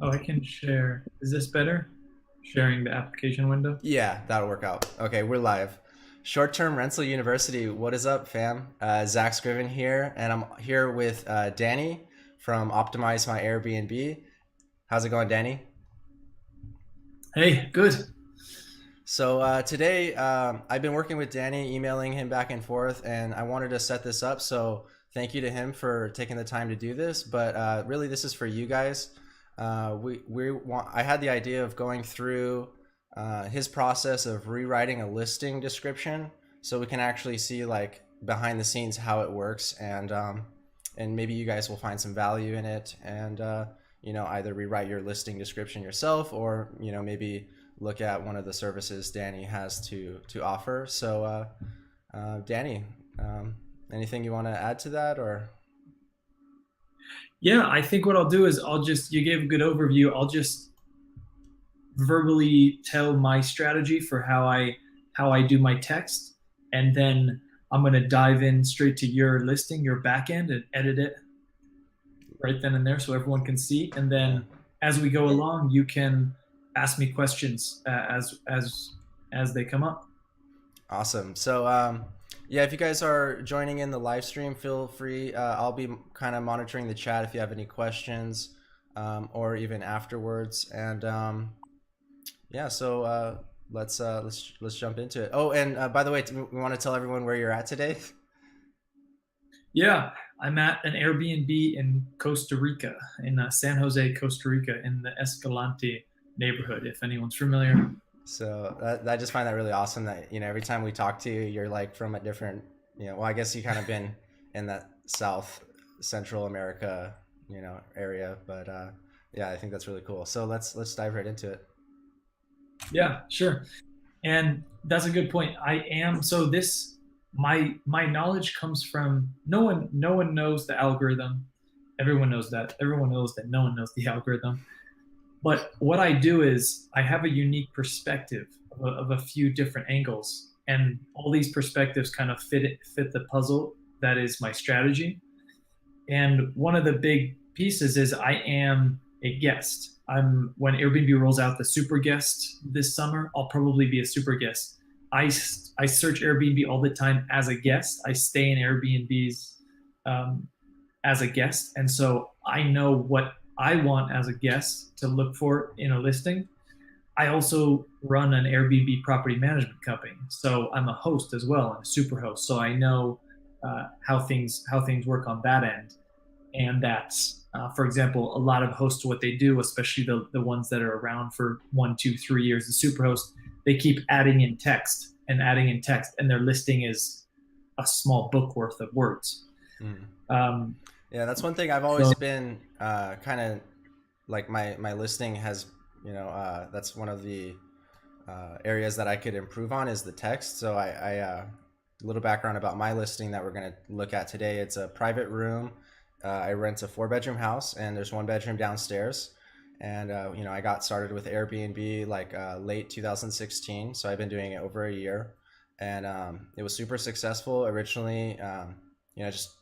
Oh, I can share. Is this better? Sharing the application window? Yeah, that'll work out. Okay, we're live. Short-term rental university. What is up, fam? Zack Scriven here, and I'm here with Danny from Optimize My Airbnb. How's it going, Danny? Hey, good. So today, I've been working with Danny, emailing him back and forth, and I wanted to set this up. So thank you to him for taking the time to do this. But really, this is for you guys. We want. I had the idea of going through his process of rewriting a listing description, so we can actually see like behind the scenes how it works, and maybe you guys will find some value in it, and either rewrite your listing description yourself, or maybe look at one of the services Danny has to offer. So, Danny, anything you want to add to that, or? Yeah, I think what I'll do is you gave a good overview. I'll just verbally tell my strategy for how I do my text, and then I'm going to dive in straight to your listing, your backend, and edit it right then and there so everyone can see. And Yeah. then as we go along, you can ask me questions as they come up. Awesome. So, yeah, if you guys are joining in the live stream, feel free. I'll be kind of monitoring the chat if you have any questions, or even afterwards. And yeah, so let's jump into it. Oh, and by the way, we want to tell everyone where you're at today. Yeah, I'm at an Airbnb in Costa Rica, in San Jose, Costa Rica, in the Escalante neighborhood, if anyone's familiar. So I just find that really awesome that every time we talk to you, you're like from a different well, I guess you kind of been in that South Central America area, but yeah, I think that's really cool. So let's dive right into it. Yeah, sure. And that's a good point. I am so this my knowledge comes from no one knows the algorithm. Everyone knows that. Everyone knows that no one knows the algorithm. But what I do is I have a unique perspective of a few different angles, and all these perspectives kind of fit the puzzle that is my strategy. And one of the big pieces is I am a guest. I'm when Airbnb rolls out the super guest this summer, I'll probably be a super guest. I search Airbnb all the time as a guest. I stay in Airbnbs um, as a guest, and so I know what I want as a guest to look for in a listing. I also run an Airbnb property management company, so I'm a host as well. I'm a super host, so I know how things work on that end. And that's, for example, a lot of hosts, what they do, especially the ones that are around for 1, 2, 3 years, the super host, they keep adding in text and adding in text, and their listing is a small book worth of words. Mm. Um, Yeah, that's one thing I've so always been kind of like my listing has that's one of the areas that I could improve on is the text. So a little background about my listing that we're going to look at today. It's a private room. I rent a 4-bedroom house, and there's one bedroom downstairs. And I got started with Airbnb like late 2016, so I've been doing it over a year, and it was super successful originally. Just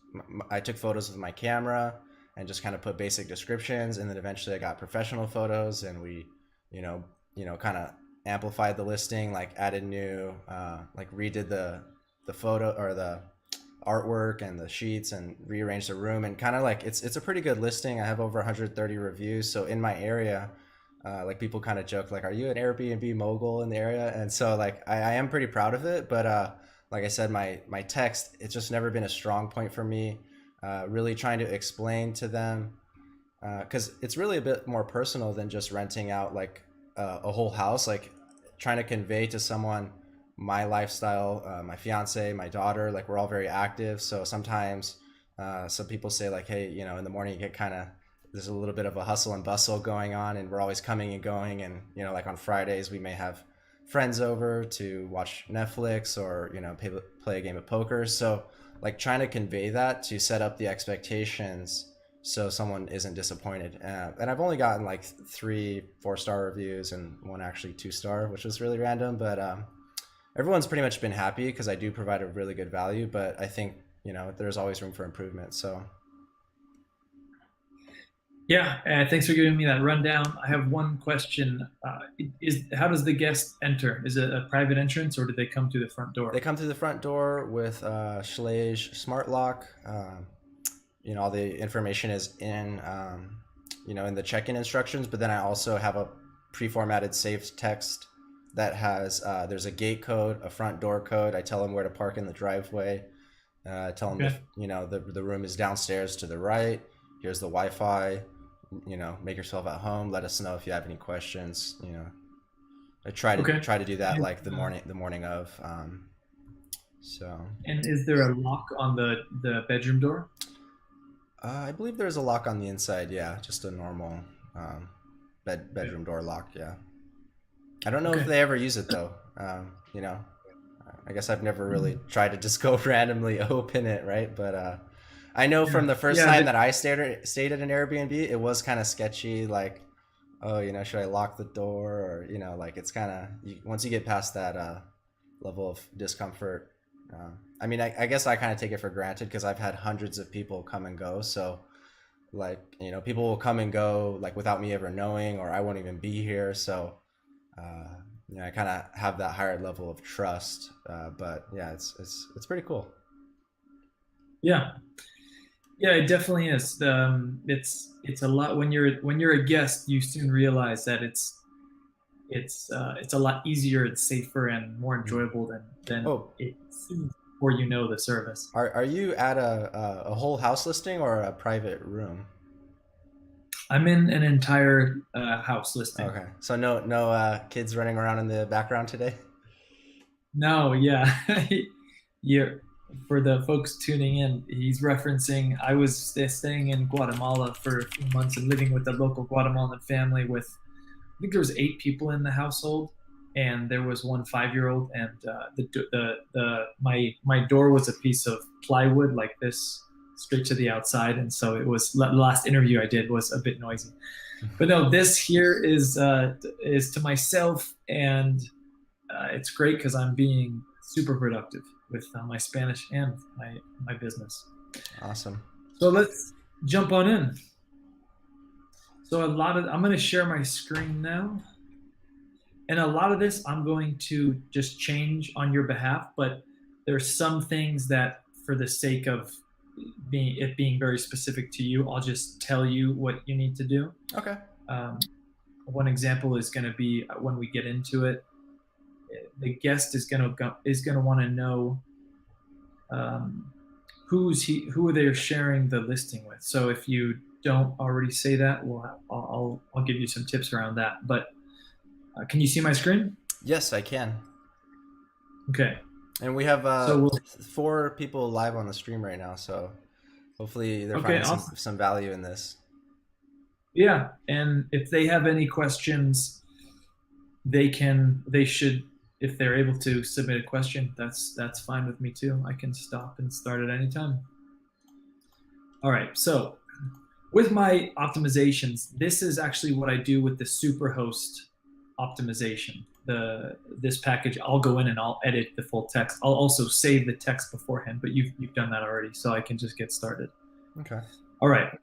I took photos with my camera and just kind of put basic descriptions, and then eventually I got professional photos, and we you know kind of amplified the listing, like added new like redid the photo or the artwork and the sheets, and rearranged the room, and kind of like it's a pretty good listing. I have over 130 reviews, so in my area, like people kind of joke like, are you an Airbnb mogul in the area? And so like I am pretty proud of it, but like I said, my text, it's just never been a strong point for me. Really trying to explain to them, because it's really a bit more personal than just renting out like a whole house. Like trying to convey to someone my lifestyle, my fiance, my daughter, like we're all very active. So sometimes some people say like, hey, in the morning you get kind of, there's a little bit of a hustle and bustle going on, and we're always coming and going. And like on Fridays we may have friends over to watch Netflix, or play a game of poker. So like trying to convey that to set up the expectations so someone isn't disappointed. And I've only gotten like 3 4-star reviews and one actually 2-star, which was really random. But everyone's pretty much been happy because I do provide a really good value. But I think there's always room for improvement. So Yeah, thanks for giving me that rundown. I have one question. Is how does the guest enter? Is it a private entrance or do they come through the front They door? come through the front door with Schlage smart lock. All the information is in in the check-in instructions, but then I also have a pre-formatted saved text that has there's a gate code, a front door code. I tell them where to park in the driveway. Tell them Okay. the room is downstairs to the right. Here's the Wi-Fi. Make yourself at home. Let us know if you have any questions. I Okay. try to do that And, like the morning of. So and is there a lock on the bedroom door? I believe there's a lock on the inside. Yeah, just a normal um, Okay. bedroom door lock. Yeah, I don't know if Okay. they ever use it though. I guess I've never really tried to just go randomly open it, right? But I know Yeah. from the first Yeah. time that I stayed at an Airbnb, it was kind of sketchy. Like, oh, should I lock the door, or like it's kind of once you get past that level of discomfort. I mean, I guess I kind of take it for granted because I've had hundreds of people come and go. So, like, people will come and go like without me ever knowing, or I won't even be here. So, uh, I kind of have that higher level of trust. But yeah, it's pretty cool. Yeah. Yeah, it definitely is. It's a lot when you're a guest, you soon realize that it's a lot easier and safer and more Mhm. enjoyable than Oh, it seems before you know the service. are you at a whole house listing or a private room? I'm in an entire house listing. Okay, so no kids running around in the background today. No, yeah, yeah. For the folks tuning in, he's referencing I was staying in Guatemala for a few months and living with a local Guatemalan family with I think there was 8 people in the household, and there was one 5-year-old, and the my door was a piece of plywood like this, straight to the outside, and so it was the last interview I did was a bit noisy. But no, this here is to myself, and it's great because I'm being super productive with my Spanish and my business. Awesome. So let's jump on in. So I'm going to share my screen now. And a lot of this I'm going to just change on your behalf, but there's some things that for the sake of being very specific to you, I'll just tell you what you need to do. Okay. Um, one example is going to be when we get into it, the guest is going to want to know um, who they're sharing the listing with. So if you don't already say that, well, I'll give you some tips around that. But can you see my screen? Yes, I can. Okay. And we have So we'll 4 people live on the stream right now, so hopefully they're Okay, finding some awesome. some value in this. Yeah, and if they have any questions, they should if they're able to submit a question, that's fine with me too. I can stop and start at any time. All right. So, with my optimizations, this is actually what I do with the Superhost optimization. This package, I'll go in and I'll edit the full text. I'll also save the text beforehand, but you've done that already, so I can just get started. Okay. All right.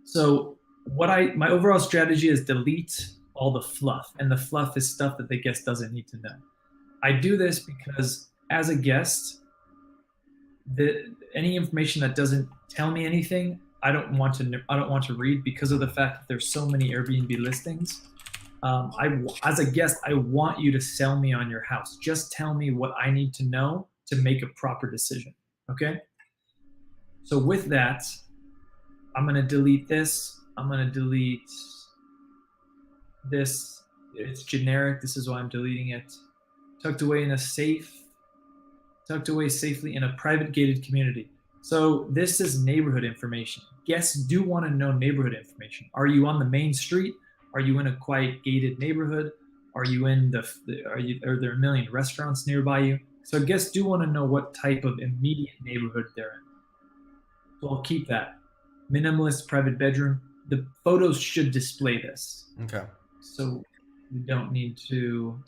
So my overall strategy is delete all the fluff, and the fluff is stuff that the guest doesn't need to know. I do this because as a guest, any information that doesn't tell me anything, I don't want to read because of the fact that there's so many Airbnb listings. As a guest, I want you to sell me on your house. Just tell me what I need to know to make a proper decision. Okay. So with that, I'm going to delete this. I'm going to delete this. It's generic. This is why I'm deleting it. Tucked away in a safe, tucked away safely in a private gated community. So this is neighborhood information. Guests do want to know neighborhood information. Are you on the main street? Are you in a quiet gated neighborhood? Are you in are there a million restaurants nearby you? So guests do want to know what type of immediate neighborhood they're in. So I'll keep that. Minimalist private bedroom. The photos should display this. Okay. So we don't need to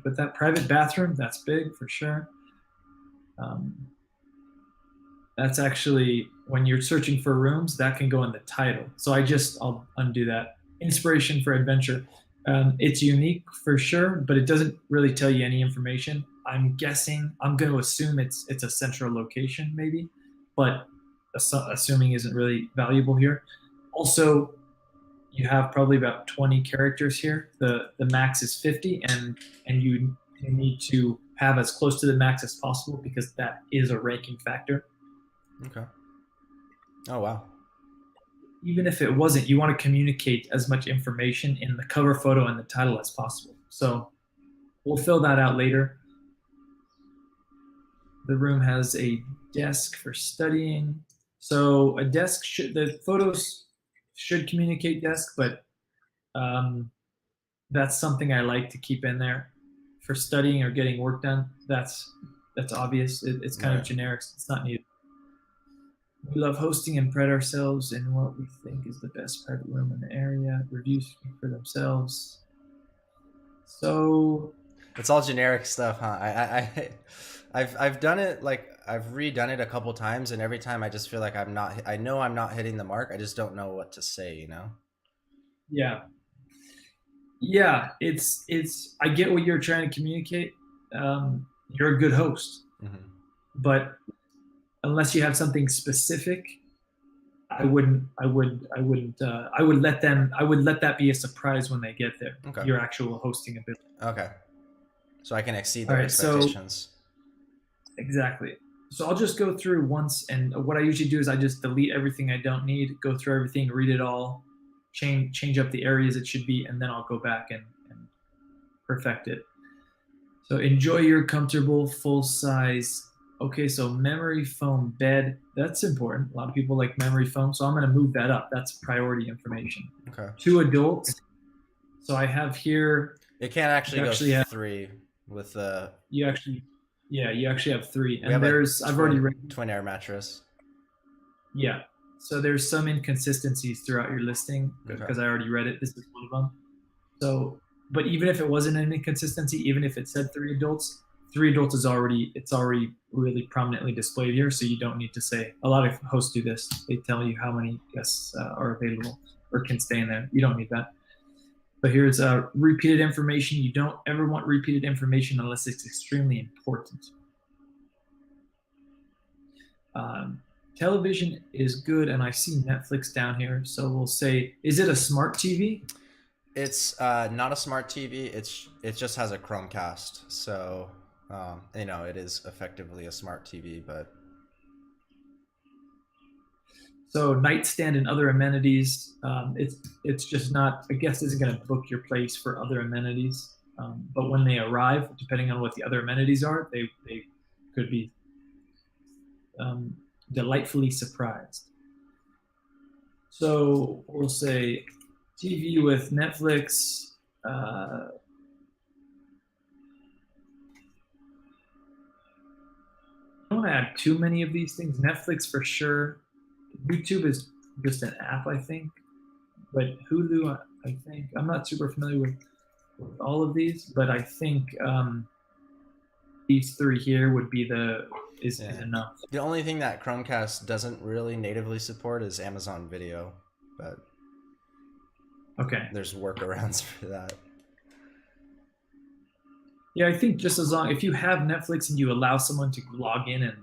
put that. Private bathroom, that's big for sure. Um, That's actually when you're searching for rooms, that can go in the title. So I'll undo that. Inspiration for adventure. It's unique for sure, but it doesn't really tell you any information. I'm guessing, I'm going to assume it's a central location maybe, but assuming isn't really valuable here. Also, you have probably about 20 characters here. The max is 50, and you need to have as close to the max as possible because that is a ranking factor. Okay. Oh wow. Even if it wasn't, you want to communicate as much information in the cover photo and the title as possible. So we'll fill that out later. The room has a desk for studying. So a desk should, the photos should communicate desk, but um, that's something I like to keep in there for studying or getting work done. That's obvious. It's kind of generic. It's not needed. We love hosting and pride ourselves in what we think is the best private room in the area. Reviews speak for themselves. So it's all generic stuff, huh? I've done it, like I've redone it a couple times, and every time I just feel like I know I'm not hitting the mark. I just don't know what to say, you know? yeah, it's. I get what you're trying to communicate. You're a good host, Mm-hmm. but unless you have something specific, I wouldn't. I would let them. I would let that be a surprise when they get there. Okay. Your actual hosting ability. Okay. So I can exceed All their right. So expectations. exactly. So I'll just go through once, and what I usually do is I just delete everything I don't need, go through everything, read it all, change up the areas it should be, and then I'll go back and perfect it. So enjoy your comfortable full size. Okay, so memory foam bed. That's important. A lot of people like memory foam, so I'm going to move that up. That's priority information. Okay. 2 adults. So I have here. It can't actually go have, 3 with the. You actually have 3, and We have there's I've already read. twin air mattress. Yeah. So there's some inconsistencies throughout your listing because I already read it. This is one of them. So, but even if it wasn't an inconsistency, even if it said 3 adults is already really prominently displayed here. So you don't need to say. A lot of hosts do this. They tell you how many guests are available or can stay in there. You don't need that. But here's repeated information. You don't ever want repeated information unless it's extremely important. Television is good, and I see Netflix down here. So we'll say, is it a smart TV? It's not a smart TV. It just has a Chromecast. So it is effectively a smart TV, but. So nightstand and other amenities. It's just not. A guest isn't going to book your place for other amenities. But when they arrive, depending on what the other amenities are, they could be delightfully surprised. So we'll say TV with Netflix. I don't want to add too many of these things. Netflix for sure. YouTube is just an app, I think. But Hulu, I think. I'm not super familiar with all of these, but I think these 3 here would be is enough. The only thing that Chromecast doesn't really natively support is Amazon Video, but okay, there's workarounds for that. Yeah, I think just as long if you have Netflix and you allow someone to log in and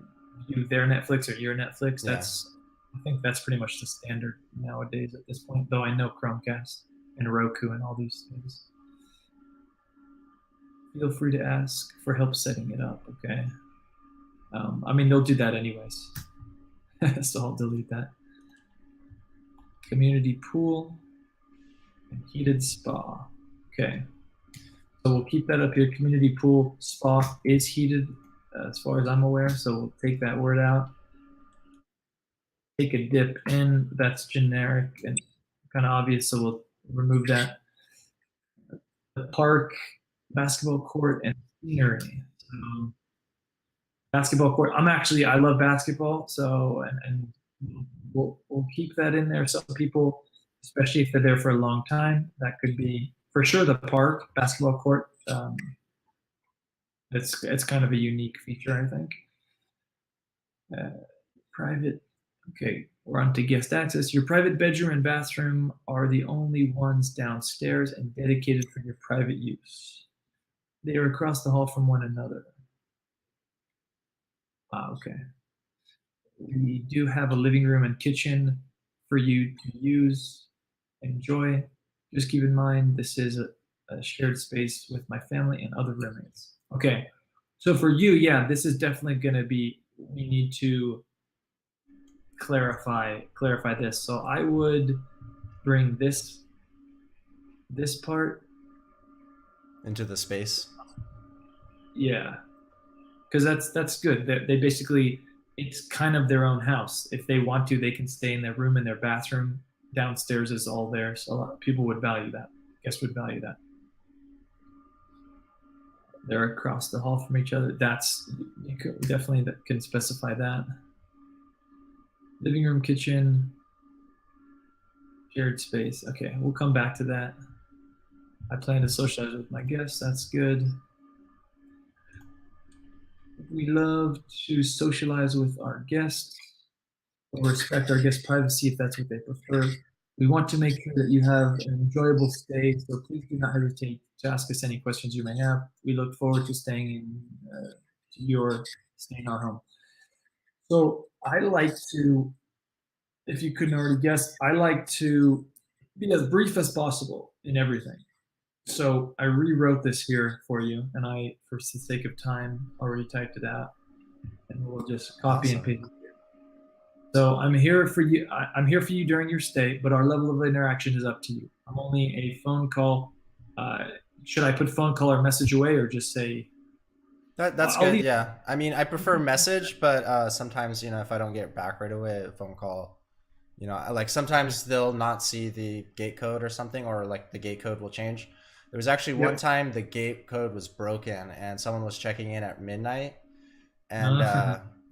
view their Netflix or your Netflix, I think that's pretty much the standard nowadays at this point. Though I know Chromecast and Roku and all these things. Feel free to ask for help setting it up. Okay. I mean, they'll do that anyways. So I'll delete that. Community pool and heated spa. Okay. So we'll keep that up here. Community pool spa is heated as far as I'm aware. So we'll take that word out. Take a dip in. That's generic and kind of obvious. So we'll remove that. The park, basketball court, and scenery. So basketball court. I love basketball. So, and we'll keep that in there. Some people, especially if they're there for a long time, that could be for sure the park, basketball court. It's kind of a unique feature, I think. Private. Okay, we're on to guest access. Your private bedroom and bathroom are the only ones downstairs and dedicated for your private use. They are across the hall from one another. Okay. We do have a living room and kitchen for you to use, enjoy. Just keep in mind this is a shared space with my family and other roommates. Okay. So for you, yeah, this is definitely going to be, we need to clarify this. So I would bring this part, Into the space. yeah, because that's good. They basically, it's kind of their own house. If they want to, they can stay in their room and their bathroom. Downstairs is all theirs. So a lot of people would value that. Guests would value that. They're across the hall from each other. That's, you could definitely can specify that. Living room, kitchen, shared space. Okay, we'll come back to that. I plan to socialize with my guests. That's good. We love to socialize with our guests. We'll respect our guests' privacy if that's what they prefer. We want to make sure that you have an enjoyable stay, so please do not hesitate to ask us any questions you may have. We look forward to staying in our home. So I like to, if you couldn't already guess, I like to be as brief as possible in everything. So I rewrote this here for you, and I, for the sake of time, already typed it out, and we'll just copy and paste it. So I'm here for you. I'm here for you during your stay, but our level of interaction is up to you. I'm only a phone call. Should I put phone call or message away, or just say? That's good. Yeah. I mean, I prefer message, but sometimes, if I don't get back right away, a phone call. Like sometimes they'll not see the gate code or something, or like the gate code will change. There was actually one time the gate code was broken and someone was checking in at midnight, and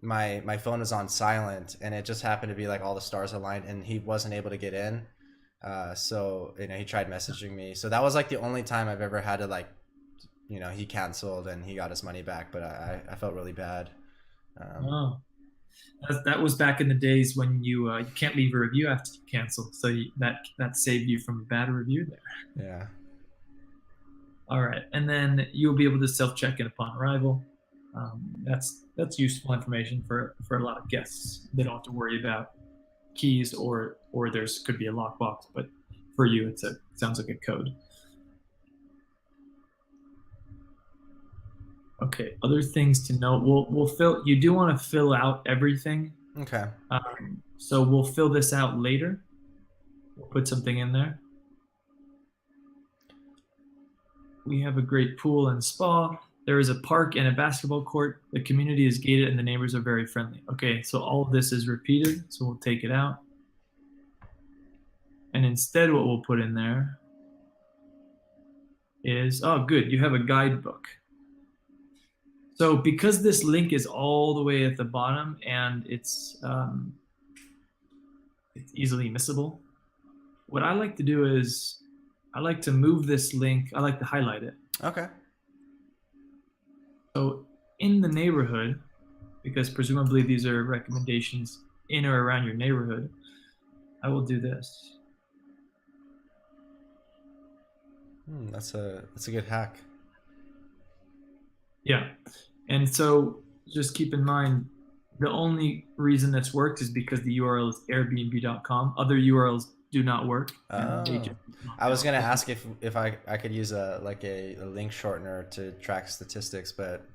my phone was on silent, and it just happened to be like all the stars aligned, and he wasn't able to get in. So he tried messaging me. So that was like the only time I've ever had to like, he canceled and he got his money back, but I felt really bad. That was back in the days when you can't leave a review after you cancel, so that saved you from a bad review there. Yeah. All right, and then you'll be able to self-check in upon arrival. That's useful information for a lot of guests. They don't have to worry about keys or there's could be a lockbox, but for you, it sounds like a code. Okay, other things to note. We'll fill. You do want to fill out everything. Okay. So we'll fill this out later. We'll put something in there. We have a great pool and spa. There is a park and a basketball court. The community is gated and the neighbors are very friendly. Okay, so all of this is repeated, so we'll take it out. And instead what we'll put in there is, oh good, you have a guidebook. So because this link is all the way at the bottom and it's easily missable, what I like to do is I like to move this link. I like to highlight it. Okay. So in the neighborhood, because presumably these are recommendations in or around your neighborhood, I will do this. That's a good hack. Yeah. And so just keep in mind, the only reason this works is because the URL is airbnb.com. Other URLs do not work. I was gonna ask if I could use a link shortener to track statistics, but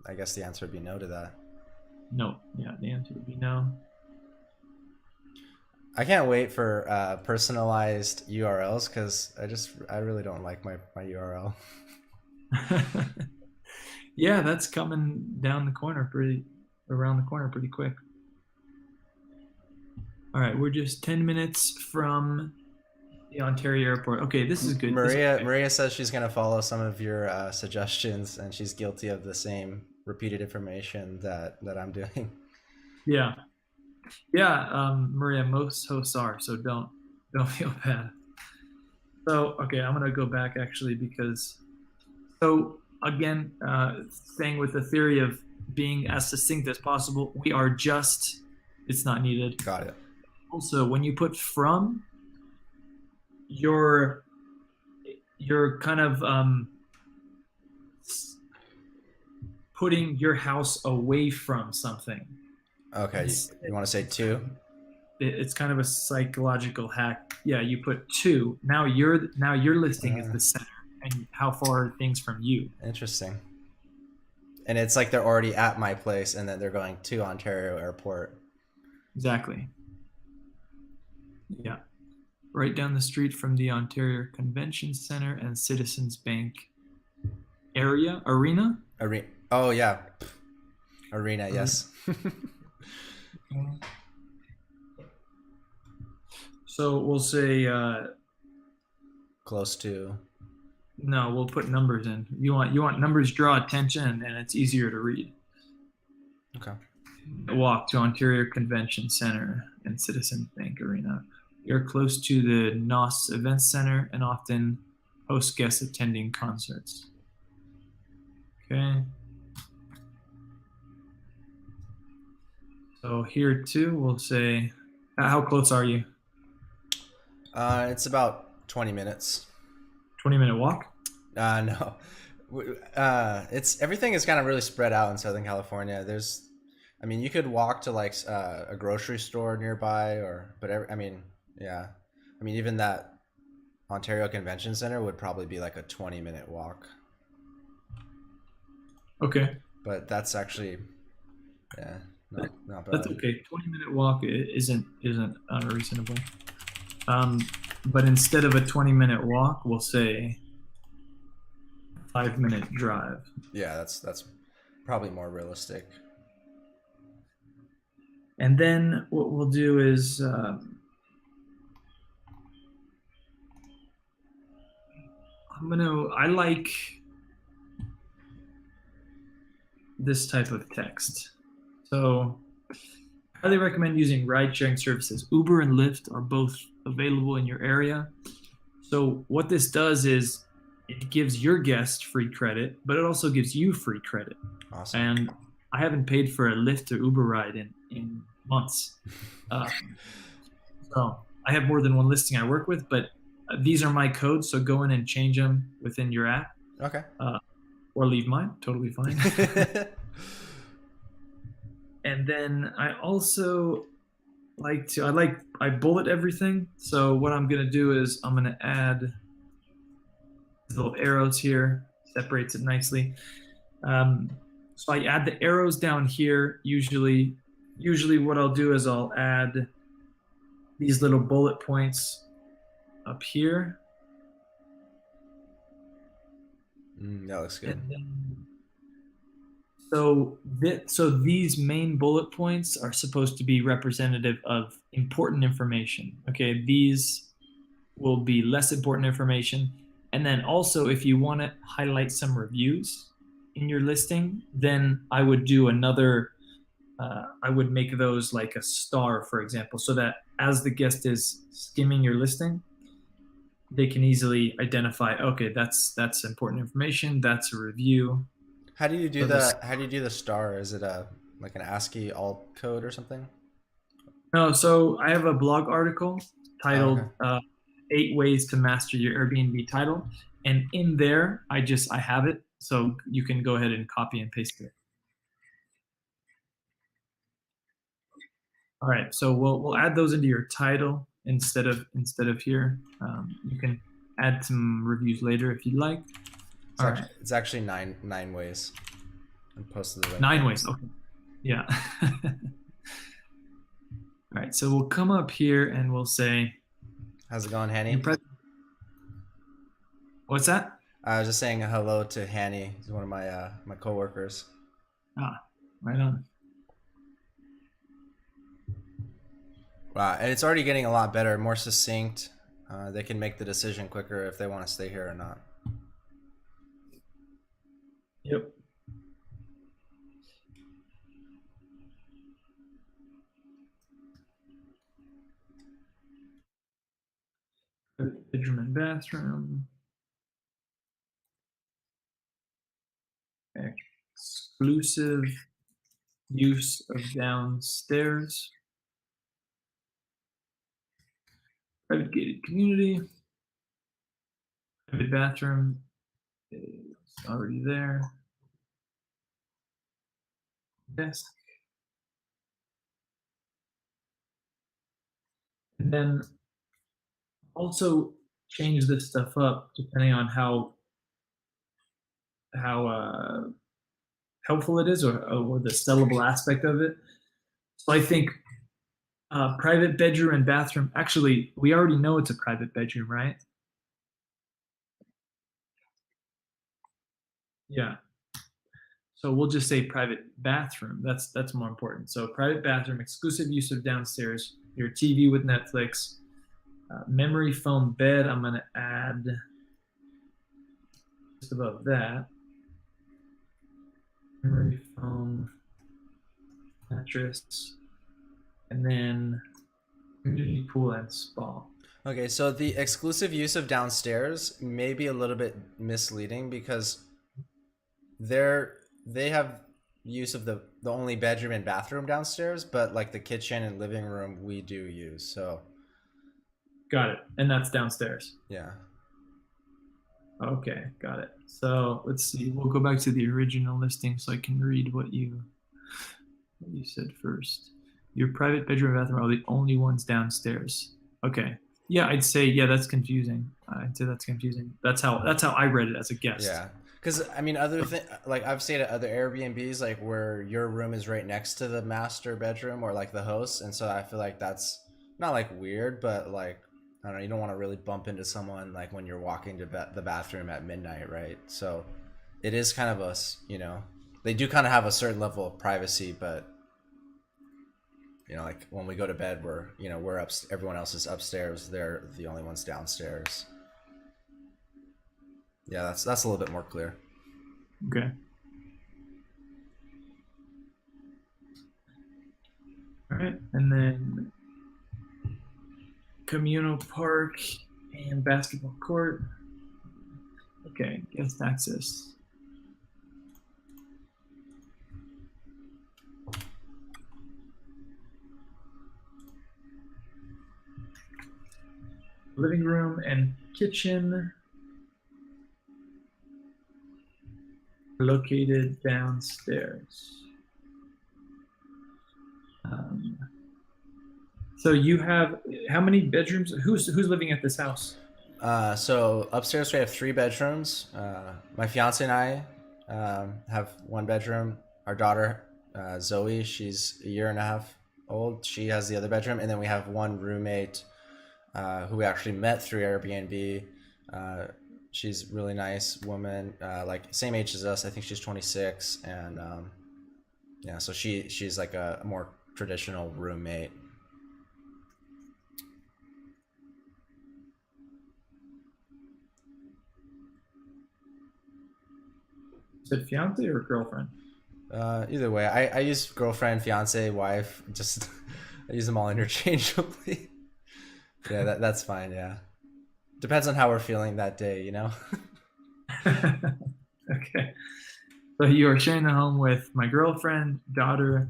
I guess the answer would be no to that. No, yeah, the answer would be no. I can't wait for personalized URLs because I really don't like my URL. Yeah, that's coming down the corner around the corner pretty quick. All right, we're just 10 minutes from the Ontario airport. Okay, this is good. Maria says she's going to follow some of your suggestions, and she's guilty of the same repeated information that I'm doing. Yeah. Maria, most hosts are, so don't feel bad. So, okay, I'm going to go back actually because, so again, staying with the theory of being as succinct as possible, we are just It's not needed. Got it. Also, when you put from, you're kind of putting your house away from something. Okay, Instead, you want to say two? it's kind of a psychological hack. Yeah, you put two. Now your listing is the center, and how far are things from you? Interesting. And it's like they're already at my place, and then they're going to Ontario Airport. Exactly. Yeah. Right down the street from the Ontario Convention Center and Citizens Bank arena. Oh yeah, arena. Yes. So we'll say Close to. no. We'll put numbers in. You want numbers draw attention, and it's easier to read. Okay. Walk to Ontario Convention Center and Citizens Bank Arena. You're close to the NOS Event Center and often host guests attending concerts. Okay. So here too, we'll say, how close are you? It's about 20 minutes. 20-minute walk? No. It's everything is kind of really spread out in Southern California. I mean, you could walk to like a grocery store nearby, yeah. I mean, even that Ontario Convention Center would probably be like a 20-minute walk. Okay. But that's actually, yeah, not bad. That's okay. 20-minute walk isn't unreasonable. But instead of a 20-minute walk, we'll say 5-minute drive. Yeah, that's probably more realistic. And then what we'll do is I like this type of text. So I highly recommend using ride sharing services. Uber and Lyft are both available in your area. So what this does is it gives your guest free credit, but it also gives you free credit. Awesome. And I haven't paid for a Lyft or Uber ride in months. So I have more than one listing I work with, but these are my codes. So go in and change them within your app. Okay. Or leave mine. Totally fine. And then I also I bullet everything. So what I'm going to do is I'm going to add little arrows here, separates it nicely. So I add the arrows down here. Usually what I'll do is I'll add these little bullet points up here. That looks good. So these main bullet points are supposed to be representative of important information. Okay, these will be less important information. And then also, if you want to highlight some reviews in your listing, then I would do another. I would make those like a star, for example, so that as the guest is skimming your listing, they can easily identify. Okay, that's important information. That's a review. How do you do How do you do the star? Is it like an ASCII alt code or something? No, so I have a blog article titled 8 Ways to Master Your Airbnb Title. And in there, I have it. So you can go ahead and copy and paste it. All right, so we'll add those into your title instead of here. You can add some reviews later if you'd like. It's actually nine ways. And posted the link. 9 ways. Okay. Yeah. All right, so we'll come up here and we'll say, "How's it going, Hanny?" What's that? I was just saying hello to Hanny. He's one of my coworkers. Right on. Wow, and it's already getting a lot better, more succinct. They can make the decision quicker if they want to stay here or not. Yep. Bedroom and bathroom. Exclusive use of downstairs. Private gated community. Private bathroom is already there. Desk. And then also change this stuff up depending on how helpful it is or the sellable aspect of it. So I think private bedroom and bathroom. Actually, we already know it's a private bedroom, right? Yeah. So we'll just say private bathroom. That's more important. So private bathroom, exclusive use of downstairs, your TV with Netflix, memory foam bed. I'm gonna add just above that. Memory foam mattress, and then community pool and spa. Okay, so the exclusive use of downstairs may be a little bit misleading because they have use of the only bedroom and bathroom downstairs, but like the kitchen and living room we do use. So Got it. And that's downstairs. yeah. Okay, got it. So let's see. We'll go back to the original listing so I can read what you said first. Your private bedroom and bathroom are the only ones downstairs. Okay. Yeah, I'd say that's confusing. I'd say that's confusing. That's how I read it as a guest. Yeah. Because I mean, like I've stayed at other Airbnbs, like where your room is right next to the master bedroom or like the host, and so I feel like that's not like weird, but like I don't know, you don't want to really bump into someone like when you're walking to the bathroom at midnight, right? So it is kind of they do kind of have a certain level of privacy, but like when we go to bed, we're up, everyone else is upstairs, they're the only ones downstairs. Yeah, that's a little bit more clear. Okay. All right, and then communal park and basketball court. Okay, guest access. Living room and kitchen located downstairs. So you have how many bedrooms? Who's living at this house? So upstairs we have 3 bedrooms. My fiance and I have 1 bedroom. Our daughter, Zoe, she's a year and a half old. She has the other bedroom, and then we have 1 roommate who we actually met through Airbnb. She's a really nice woman, like same age as us. I think she's 26, and yeah, so she's like a more traditional roommate. Is it fiance or girlfriend? Either way, I use girlfriend, fiance, wife. Just I use them all interchangeably. Yeah, that's fine. Yeah, depends on how we're feeling that day, Okay. So you are sharing the home with my girlfriend, daughter,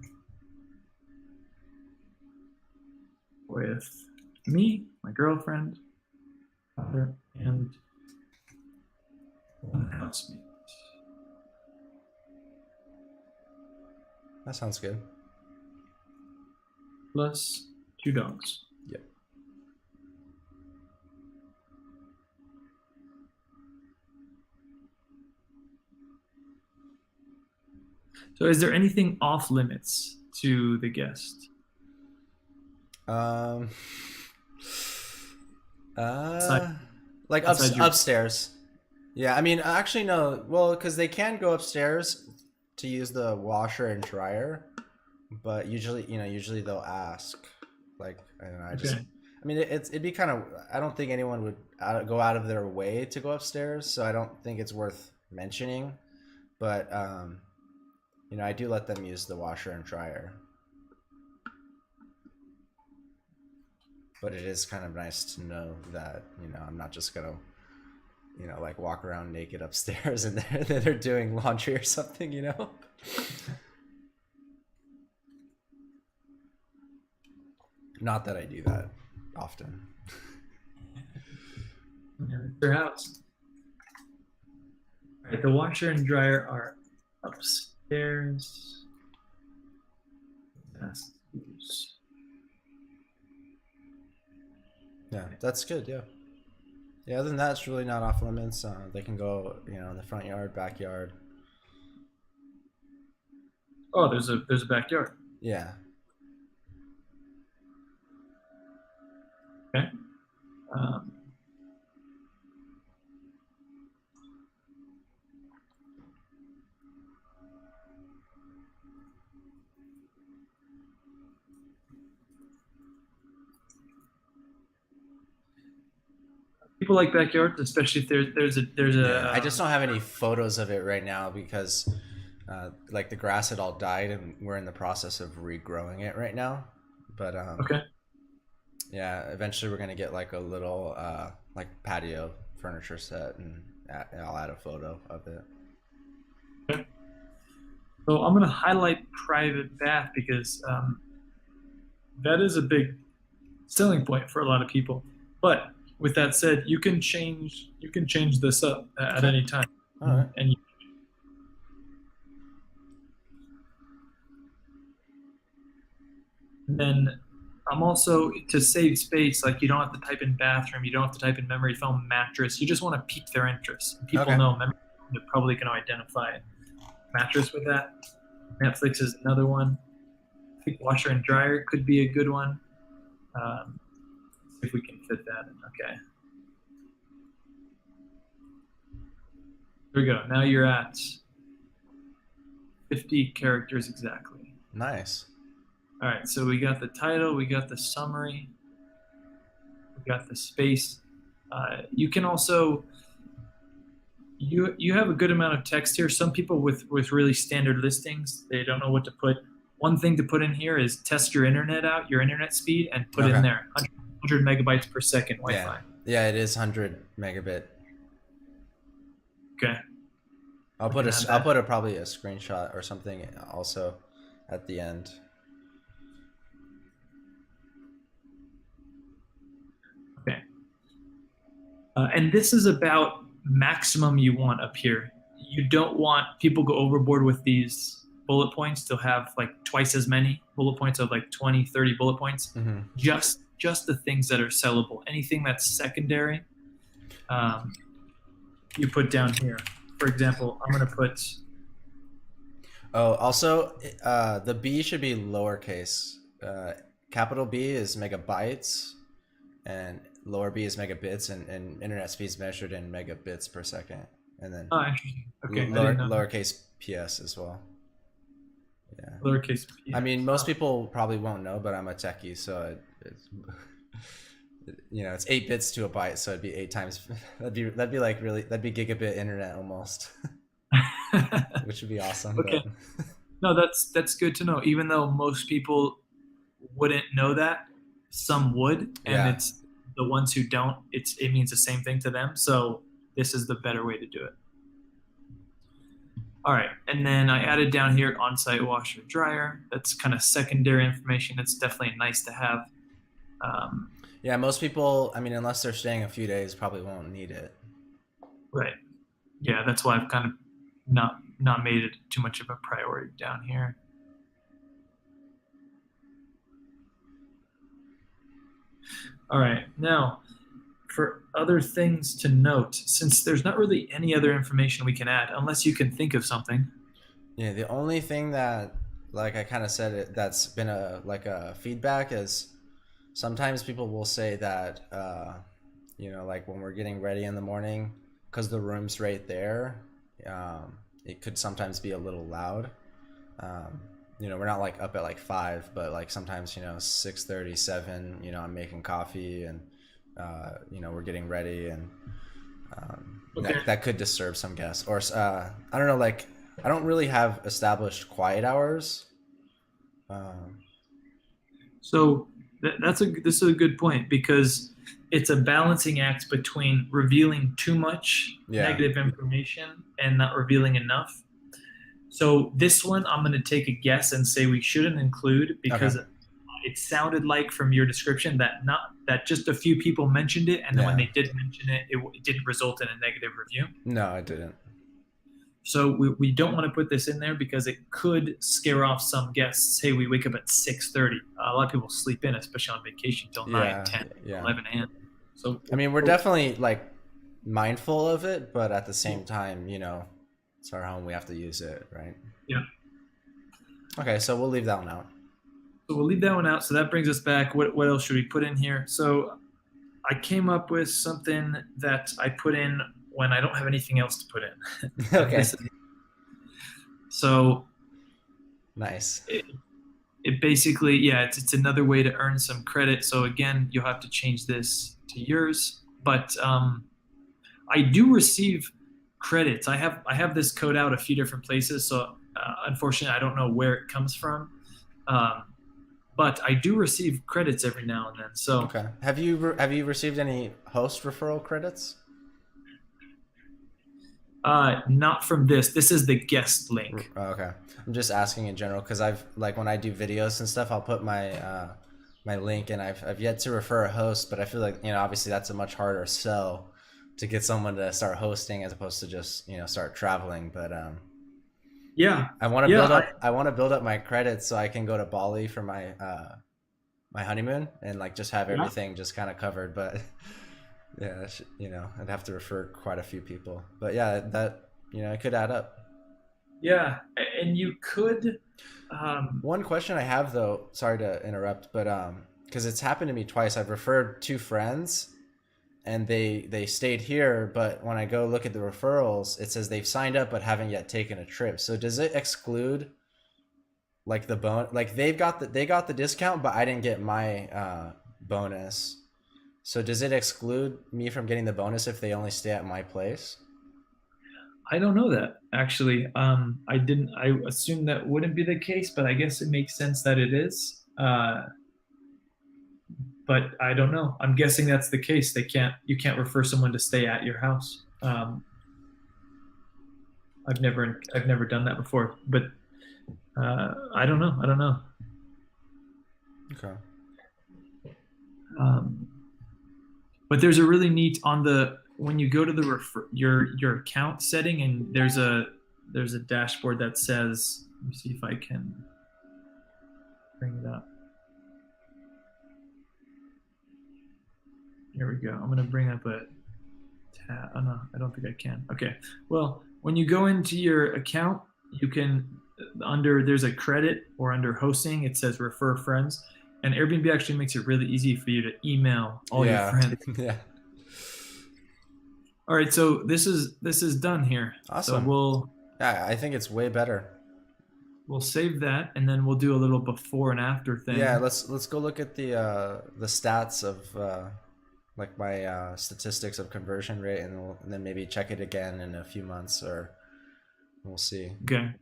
with me, my girlfriend, daughter, and 1 housemate. That sounds good. Plus 2 dogs. Yep. So is there anything off limits to the guest? Like upstairs. Yeah, I mean, actually no. Well, because they can go upstairs to use the washer and dryer, but usually they'll ask. Like I don't know. I mean, it'd be kind of. I don't think anyone would go out of their way to go upstairs, so I don't think it's worth mentioning. But I do let them use the washer and dryer. But it is kind of nice to know that I'm not just gonna like walk around naked upstairs and they're doing laundry or something. Not that I do that often. Yeah, it's their house. All right, the washer and dryer are upstairs. That's Yeah, that's good. Yeah. Yeah, other than that, it's really not off limits. They can go, in the front yard, backyard. oh, there's a backyard. Yeah. Okay. Um, People like backyards, especially if there's Yeah. I a just don't have any photos of it right now because, like, the grass had all died and we're in the process of regrowing it right now. But okay. yeah, eventually we're gonna get like a little like patio furniture set, and I'll add a photo of it. Okay. So I'm gonna highlight private bath because that is a big selling point for a lot of people. But with that said, you can change this up at Okay. any time, All right. and then I'm also to save space. Like you don't have to type in bathroom, you don't have to type in memory foam mattress. You just want to pique their interest. And people Okay. know memory foam, they're probably going to identify mattress with that. Netflix is another one. I think washer and dryer could be a good one. See if we can fit that in. Okay. Here we go. Now you're at 50 characters exactly. Nice. All right. So we got the title, we got the summary, we got the space. You can also you have a good amount of text here. Some people with really standard listings, they don't know what to put. One thing to put in here is test your internet out, your internet speed, and put in Okay. there 100 megabytes per second Wi-Fi. Yeah, it is 100 megabit. Okay. I'll We put can a add I'll that. put a probably a screenshot or something also at the end. Okay. And this is about maximum you want up here. You don't want people go overboard with these bullet points to have like twice as many bullet points of like 20, 30 bullet points. Mm-hmm. Just the things that are sellable. Anything that's secondary, you put down here. For example, I'm going to put Oh, also, the B should be lowercase. Capital B is megabytes, and lower B is megabits, and internet speed is measured in megabits per second, and then interesting. Okay, I lower, didn't know. lowercase PS as well. Yeah. Lowercase p. I mean, most people probably won't know, but I'm a techie, so it's it's 8 bits to a byte, so it'd be 8 times. That'd be like really that'd be gigabit internet almost, which would be awesome. Okay. But No, that's good to know. Even though most people wouldn't know that, some would, and yeah, it's the ones who don't. It means the same thing to them. So this is the better way to do it. All right, and then I added down here on-site washer dryer. That's kind of secondary information. It's definitely nice to have. yeah. Most people, I mean, unless they're staying a few days, probably won't need it. Right. Yeah, that's why I've kind of not made it too much of a priority down here. All right, now for other things to note, since there's not really any other information we can add, unless you can think of something. Yeah, the only thing that, like I kind of said, that's been a feedback is sometimes people will say that, like when we're getting ready in the morning, because the room's right there, it could sometimes be a little loud. We're not like up at like 5, but like sometimes 6:30, 7. I'm making coffee and we're getting ready, and Okay. that could disturb some guests. Or I don't know, like I don't really have established quiet hours. So this is a good point because it's a balancing act between revealing too much Yeah. negative information and not revealing enough. So this one, I'm going to take a guess and say we shouldn't include because Okay. it sounded like from your description that just a few people mentioned it, and then when Yeah. they did mention it, it didn't result in a negative review. No, I didn't. So we don't want to put this in there because it could scare off some guests. Hey, we wake up at 6:30. A lot of people sleep in, especially on vacation, till 9, Yeah, 10, yeah. 11 a.m. So I mean, we're definitely like mindful of it, but at the same time, you know, it's our home. We have to use it, right? yeah. Okay, so we'll leave that one out. So we'll leave that one out. So that brings us back. What else should we put in here? So I came up with something that I put in when I don't have anything else to put in. Okay. So Nice. it basically, yeah, it's another way to earn some credit. So again, you'll have to change this to yours. But I do receive credits. I have this code out a few different places. So unfortunately, I don't know where it comes from. But I do receive credits every now and then. So Okay. Have you received any host referral credits? not from this. This is the guest link. Oh, okay. I'm just asking in general because I've like when I do videos and stuff, I'll put my my link, and I've yet to refer a host, but I feel like, you know, obviously that's a much harder sell to get someone to start hosting as opposed to just, you know, start traveling. But Yeah. I want to Yeah, build up. I want to build up my credits so I can go to Bali for my my honeymoon and like just have everything just kind of covered. But yeah, you know, I'd have to refer quite a few people. But yeah, that, you know, it could add up. Yeah, and you could. One question I have though, sorry to interrupt, but because it's happened to me twice. I've referred two friends, and they stayed here, but when I go look at the referrals, it says they've signed up but haven't yet taken a trip. So does it exclude like the like they got the discount, but I didn't get my bonus. So does it exclude me from getting the bonus if they only stay at my place? I don't know that actually. I didn't. I assumed that wouldn't be the case, but I guess it makes sense that it is. But I don't know. I'm guessing that's the case. You can't refer someone to stay at your house. I've never done that before, but I don't know. I don't know. Okay. But there's a really neat when you go to the your account setting, and there's a dashboard that says, let me see if I can bring it up. Here we go. I'm going to bring up a tab. Oh, no, I don't think I can. Okay. Well, when you go into your account, you can, there's a credit, or under hosting, it says refer friends. And Airbnb actually makes it really easy for you to email all your friends. Yeah. All right. So this is done here. Awesome. So I think it's way better. We'll save that, and then we'll do a little before and after thing. Yeah. Let's go look at the stats of like my statistics of conversion rate, and then maybe check it again in a few months, or we'll see. Okay.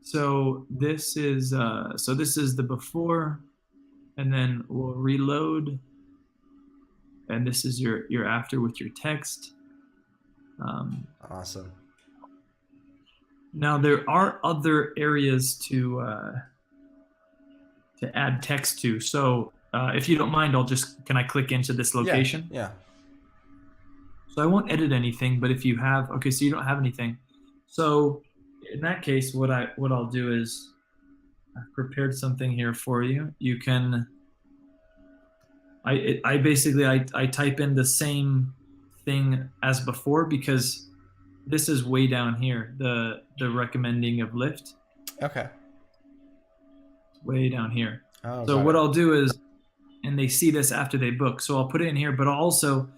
So this is the before, and then we'll reload, and this is your after with your text. Awesome. Now there are other areas to add text to. So if you don't mind, can I click into this location? Yeah. So I won't edit anything, but if you have, okay, so you don't have anything. So in that case, what I'll do is I've prepared something here for you. You can, I basically type in the same thing as before, because this is way down here, the recommending of Lyft. Okay. It's way down here. Oh, so what I'll do is, and they see this after they book, so I'll put it in here, but I'll also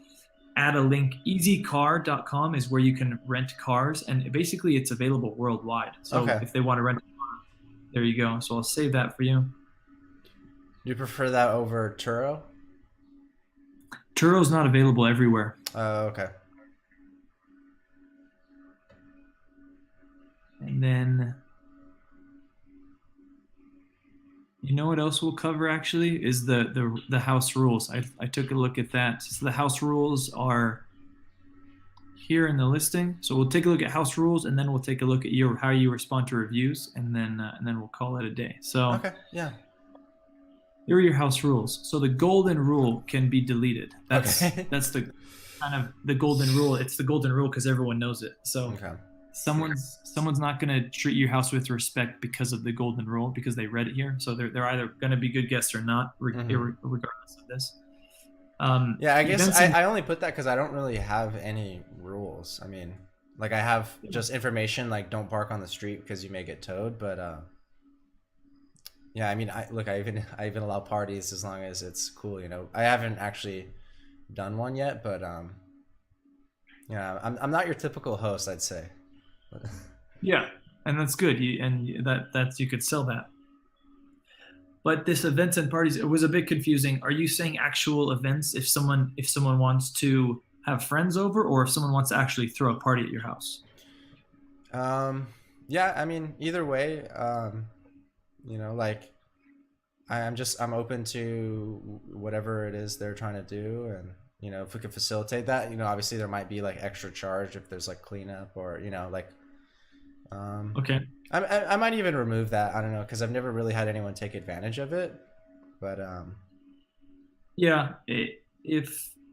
add a link. easycar.com is where you can rent cars, and basically it's available worldwide. So if they want to rent a car, there you go. So I'll save that for you. Do you prefer that over Turo? Turo's not available everywhere. Okay. And then, you know what else we'll cover actually is the house rules. I took a look at that. So the house rules are here in the listing. So we'll take a look at house rules, and then we'll take a look at how you respond to reviews, and then we'll call it a day. So okay, yeah. here are your house rules. So the golden rule can be deleted. Okay. That's the kind of the golden rule. It's the golden rule because everyone knows it. So Okay. someone's not going to treat your house with respect because of the golden rule because they read it here. So they're either going to be good guests or not, regardless of this. Yeah, I guess I only put that because I don't really have any rules. I mean, like I have just information like don't park on the street because you may get towed. But yeah, I mean, I even allow parties as long as it's cool. You know, I haven't actually done one yet, but yeah, I'm not your typical host, I'd say. Yeah, and that's good. That's you could sell that. But this events and parties, it was a bit confusing. Are you saying actual events if someone wants to have friends over, or if someone wants to actually throw a party at your house? Yeah, I mean, either way, you know, like I'm open to whatever it is they're trying to do, and you know, if we could facilitate that, you know, obviously there might be like extra charge if there's like cleanup or you know, like Okay. I might even remove that. I don't know because I've never really had anyone take advantage of it, but Yeah,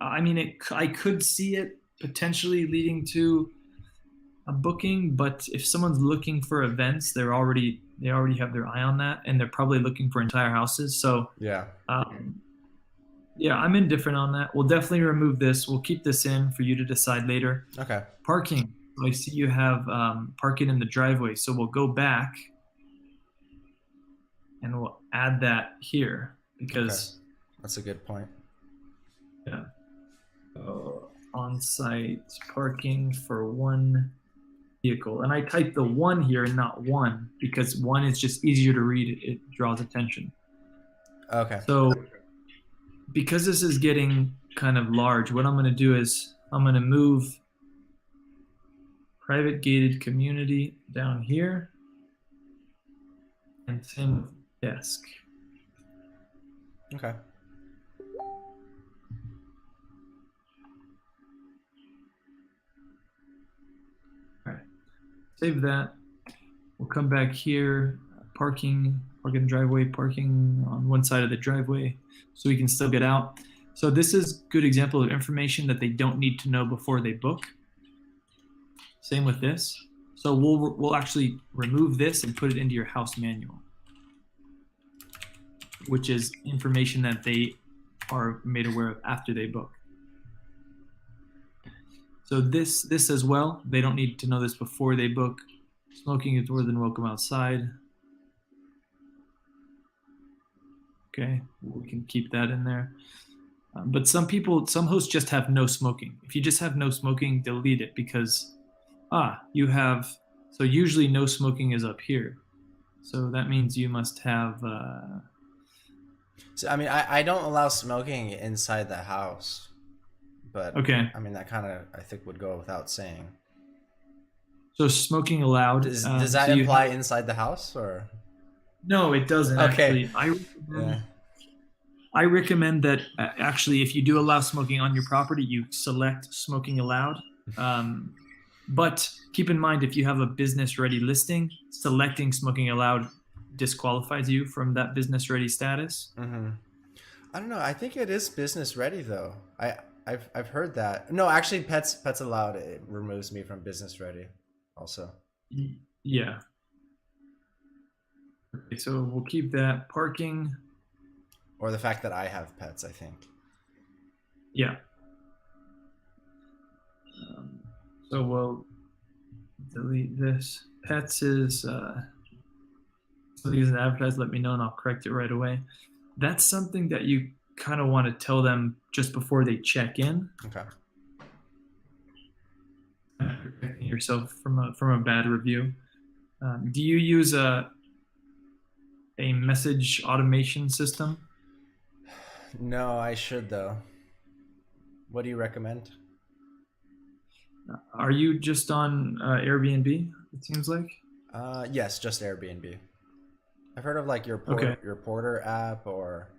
I could see it potentially leading to a booking, but if someone's looking for events, they already have their eye on that, and they're probably looking for entire houses. So yeah. yeah, I'm indifferent on that. We'll definitely remove this. We'll keep this in for you to decide later. Okay. Parking. I see you have parking in the driveway, so we'll go back and we'll add that here because that's a good point. Yeah. On-site parking for one vehicle, and I typed the one here and not one because one is just easier to read. It draws attention. Okay. So because this is getting kind of large, what I'm going to do is I'm going to move private gated community down here, and same with desk. Okay. All right. Save that. We'll come back here. Parking in driveway, parking on one side of the driveway, so we can still get out. So this is a good example of information that they don't need to know before they book. Same with this. So we'll actually remove this and put it into your house manual, which is information that they are made aware of after they book. So this as well, they don't need to know this before they book. Smoking is more than welcome outside. Okay, we can keep that in there. But some hosts just have no smoking. If you just have no smoking, delete it because you have, so usually no smoking is up here. So that means you must have. So I mean, I don't allow smoking inside the house, but okay. I mean that kind of I think would go without saying. So smoking allowed. Does that imply inside the house or? No, it doesn't. Okay. Actually, I recommend that actually, if you do allow smoking on your property, you select smoking allowed. But keep in mind, if you have a business-ready listing, selecting smoking allowed disqualifies you from that business-ready status. Mm-hmm. I don't know. I think it is business-ready though. I've heard that. No, actually, pets allowed. It removes me from business-ready, also. Yeah. Okay, so we'll keep that parking. Or the fact that I have pets, I think. Yeah. So we'll delete this. Pets is something isn't advertised. Let me know, and I'll correct it right away. That's something that you kind of want to tell them just before they check in. Okay. Protecting yourself from a bad review. Do you use a message automation system? No, I should though. What do you recommend? Are you just on Airbnb? It seems like. Yes, just Airbnb. I've heard of like your Porter app or.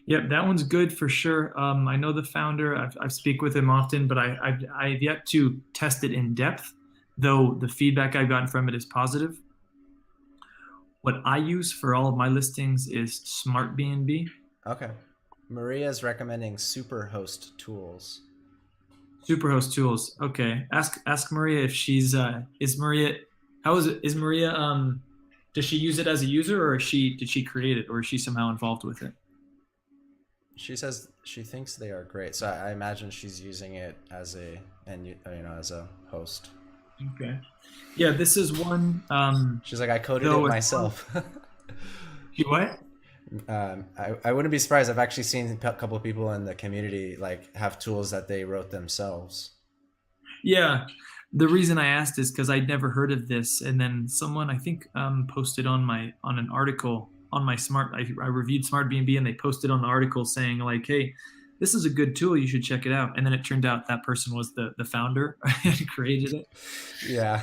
Yep, that one's good for sure. I know the founder. I speak with him often, but I've yet to test it in depth. Though the feedback I've gotten from it is positive. What I use for all of my listings is Smart B&B. Okay. Maria's recommending Superhost tools. Superhost tools. Okay. Ask Maria if she's is Maria how is Maria does she use it as a user, or did she create it, or is she somehow involved with it? She says she thinks they are great, so I imagine she's using it as as a host. Okay. Yeah, this is one She's like, I coded it myself. You what? I wouldn't be surprised. I've actually seen a couple of people in the community like have tools that they wrote themselves. Yeah. The reason I asked is because I'd never heard of this, and then someone I think posted on an article on my I reviewed Smart B&B, and they posted on the article saying like, "Hey, this is a good tool. You should check it out." And then it turned out that person was the founder and created it. Yeah.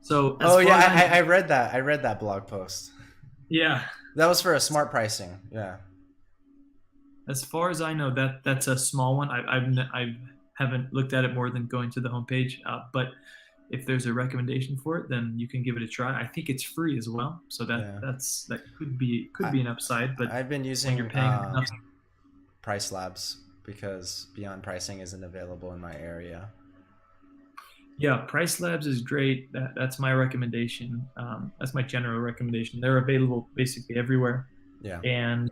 So. I read that. I read that blog post. Yeah. That was for a smart pricing. Yeah. As far as I know, that's a small one. I haven't looked at it more than going to the homepage. But if there's a recommendation for it, then you can give it a try. I think it's free as well, so that could be an upside. But I've been using you're paying nothing. Price Labs because Beyond Pricing isn't available in my area. Yeah, Price Labs is great. That's my recommendation. That's my general recommendation. They're available basically everywhere. Yeah.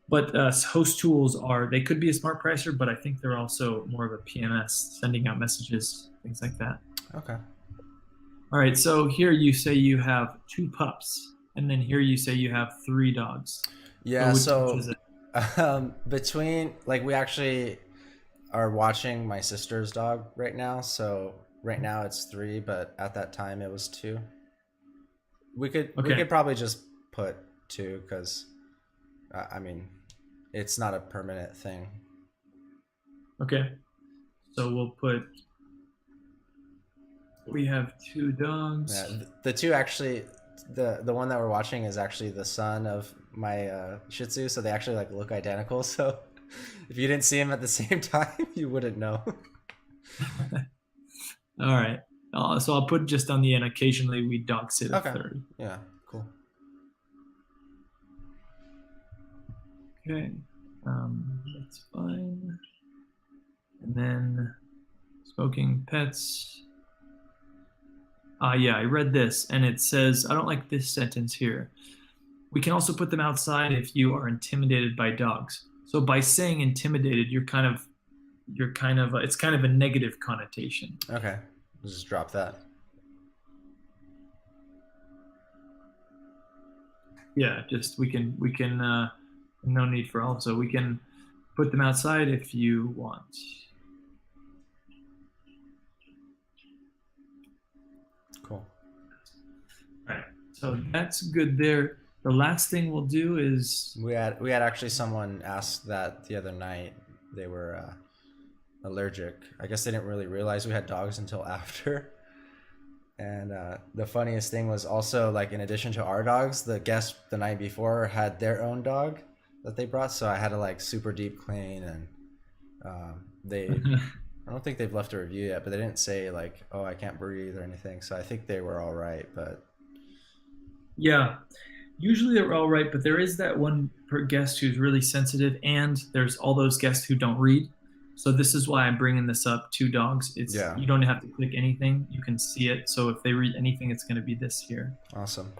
But host tools they could be a smart pricer, but I think they're also more of a PMS, sending out messages, things like that. Okay. All right. So here you say you have 2 pups, and then here you say you have 3 dogs. Yeah. So between we actually are watching my sister's dog right now. So right now it's 3, but at that time it was 2. We could probably just put 2 because it's not a permanent thing. Okay. So we'll put, we have 2 dogs. Yeah, the 2 actually, the one that we're watching is actually the son of my Shih Tzu, so they actually look identical. So if you didn't see him at the same time, you wouldn't know. All right. So I'll put just on the end, occasionally we dog sit a third. Yeah, cool. Okay, that's fine. And then smoking pets. Yeah, I read this, and it says, I don't like this sentence here. We can also put them outside if you are intimidated by dogs. So by saying intimidated, it's kind of a negative connotation. Okay, let's just drop that. Yeah, just we can no need for all. So we can put them outside if you want. Cool. All right. So that's good there. The last thing we'll do is we had actually someone ask that the other night. They were allergic. I guess they didn't really realize we had dogs until after. And the funniest thing was also in addition to our dogs, the guest the night before had their own dog that they brought. So I had to super deep clean, and I don't think they've left a review yet, but they didn't say oh, I can't breathe or anything. So I think they were all right. But yeah, usually they're all right. But there is that one per guest who's really sensitive, and there's all those guests who don't read. So this is why I'm bringing this up. 2 dogs. You don't have to click anything. You can see it. So if they read anything, it's going to be this here. Awesome.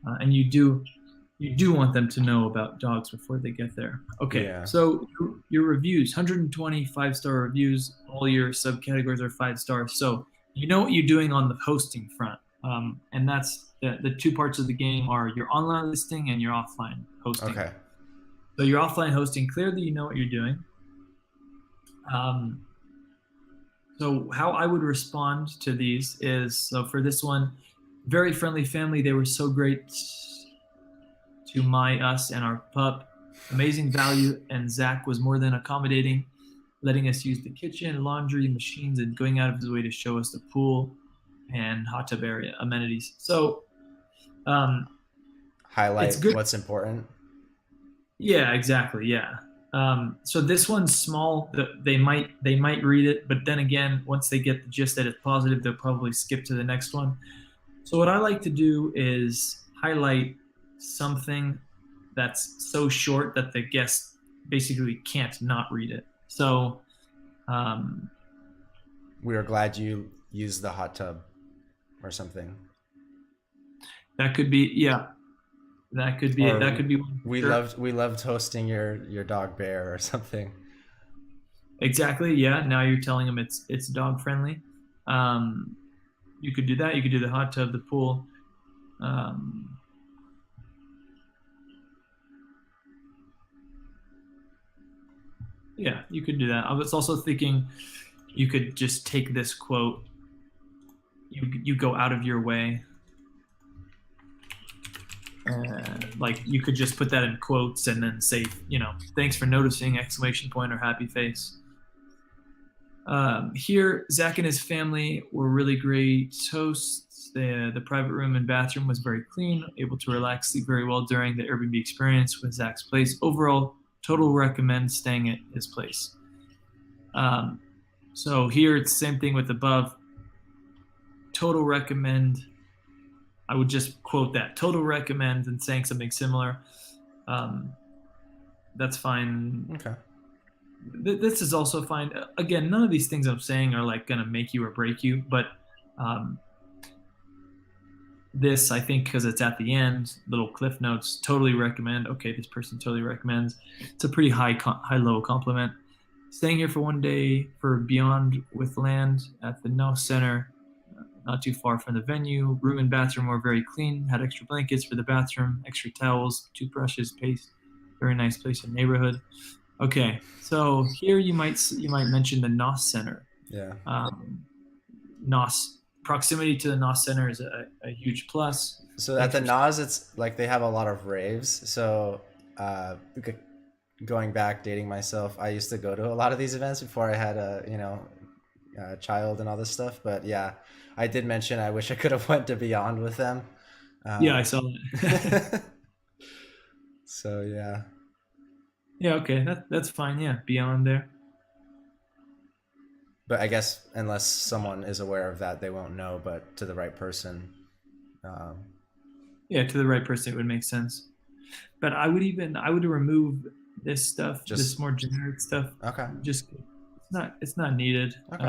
And you do want them to know about dogs before they get there. Okay. Yeah. So your reviews, 120 5-star reviews. All your subcategories are 5 stars. So you know what you're doing on the hosting front. And that's the 2 parts of the game are your online listing and your offline hosting. Okay. So your offline hosting, clearly you know what you're doing. So how I would respond to these is, so for this one, very friendly family. They were so great to us and our pup. Amazing value, and Zack was more than accommodating, letting us use the kitchen, laundry, machines, and going out of his way to show us the pool and hot tub area amenities. So highlight what's important. Yeah, exactly. Yeah. So this one's small. They might read it, but then again, once they get the gist that it's positive, they'll probably skip to the next one. So what I like to do is highlight something that's so short that the guest basically can't not read it. So um, We are glad you used the hot tub or something. that could be, yeah, that could be it. That Or could be one for sure. we loved hosting your dog Bear or something. Exactly. Yeah. Now you're telling them it's dog friendly. Um, you could do that. You could do the hot tub, the pool. Um, yeah, you could do that. I was also thinking you could just take this quote. You go out of your way. Like you could just put that in quotes and then say, thanks for noticing! Exclamation point or happy face. Here, Zach and his family were really great hosts. The private room and bathroom was very clean, able to relax, sleep very well during the Airbnb experience with Zach's place. Overall, total recommend staying at his place. So here, it's the same thing with above. Total recommend. I would just quote that. Total recommend and saying something similar. That's fine. Okay. This is also fine. Again, none of these things I'm saying are like going to make you or break you, but this, I think, because it's at the end, little cliff notes, totally recommend. Okay, this person totally recommends. It's a pretty high-low compliment. Staying here for one day for Beyond with Land at the No Center, not too far from the venue. Room and bathroom were very clean. Had extra blankets for the bathroom, extra towels, toothbrushes, paste. Very nice place in the neighborhood. Okay, so here you might mention the NOS Center. Yeah. NOS proximity to the NOS Center is a huge plus. So at the NOS, it's like they have a lot of raves. So going back, dating myself, I used to go to a lot of these events before I had a child and all this stuff. But yeah, I did mention I wish I could have went to Beyond with them. Yeah, I saw that. So yeah. Yeah, okay, that's fine. Yeah, Beyond there. But I guess unless someone is aware of that, they won't know. But to the right person, yeah, to the right person, it would make sense. But I would remove this stuff, this more generic stuff. Okay. Just it's not needed. Okay.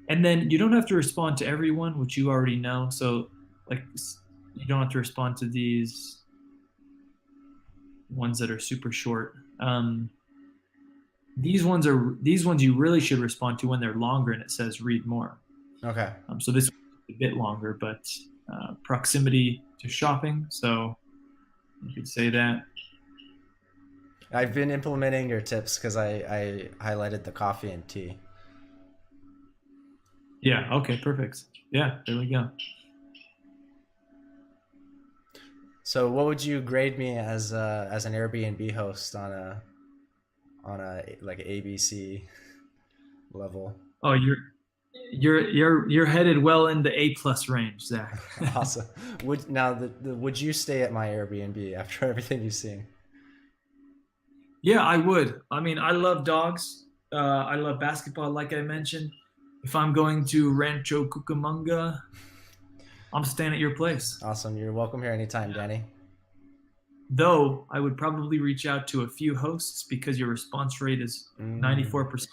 And then you don't have to respond to everyone, which you already know. So like you don't have to respond to these ones that are super short. These ones you really should respond to when they're longer and it says read more. Okay. So this is a bit longer, but proximity to shopping. So you could say that. I've been implementing your tips because I highlighted the coffee and tea. Yeah. Okay. Perfect. Yeah. There we go. So, what would you grade me as an Airbnb host on a like ABC level? Oh, you're headed well in the A+ range, Zach. Awesome. Would you stay at my Airbnb after everything you've seen? Yeah, I would. I mean, I love dogs. I love basketball, like I mentioned. If I'm going to Rancho Cucamonga, I'm staying at your place. Awesome. You're welcome here anytime, Danny. Though I would probably reach out to a few hosts because your response rate is 94%.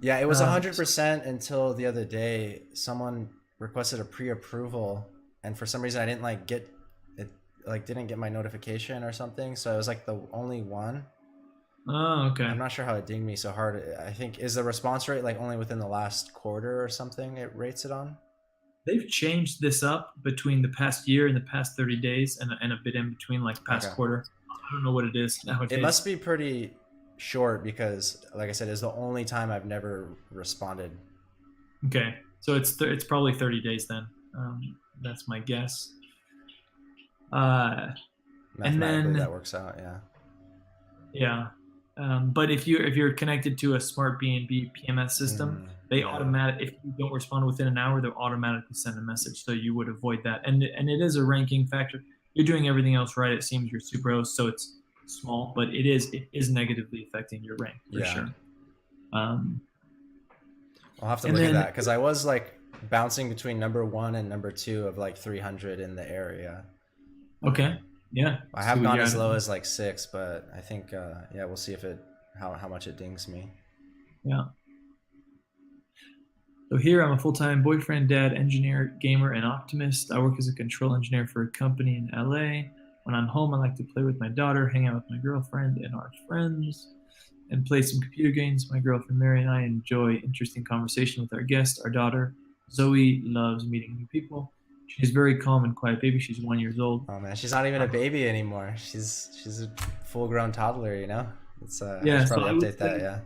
Yeah, it was 100% until the other day. Someone requested a pre-approval, and for some reason I didn't get it. Didn't get my notification or something. So I was like the only one. Oh, okay. I'm not sure how it dinged me so hard. I think is the response rate only within the last quarter or something it rates it on? They've changed this up between the past year and the past 30 days and a bit in between past quarter. I don't know what it is nowadays. It must be pretty short because like I said, it's the only time I've never responded. Okay. So it's probably 30 days then. That's my guess. And then that works out. Yeah. Yeah. But if you're connected to a smart B&B PMS system, they if you don't respond within an hour, they'll automatically send a message. So you would avoid that. And it is a ranking factor. You're doing everything else right. It seems you're super host, so it's small, but it is negatively affecting your rank for sure. I'll have to look at that because I was bouncing between number 1 and number 2 of like 300 in the area. Okay. Yeah. I See have what gone you're as at. low as like 6, but I think yeah, we'll see if it how much it dings me. Yeah. So here I'm a full-time boyfriend, dad, engineer, gamer, and optimist. I work as a control engineer for a company in LA. When I'm home, I like to play with my daughter, hang out with my girlfriend and our friends, and play some computer games. My girlfriend Mary and I enjoy interesting conversation with our guest. Our daughter Zoe loves meeting new people. She's very calm and quiet baby. She's 1 year old. Oh man, she's not even a baby anymore. She's a full-grown toddler, you know? It's I Yeah, should so probably I would update say that, yeah.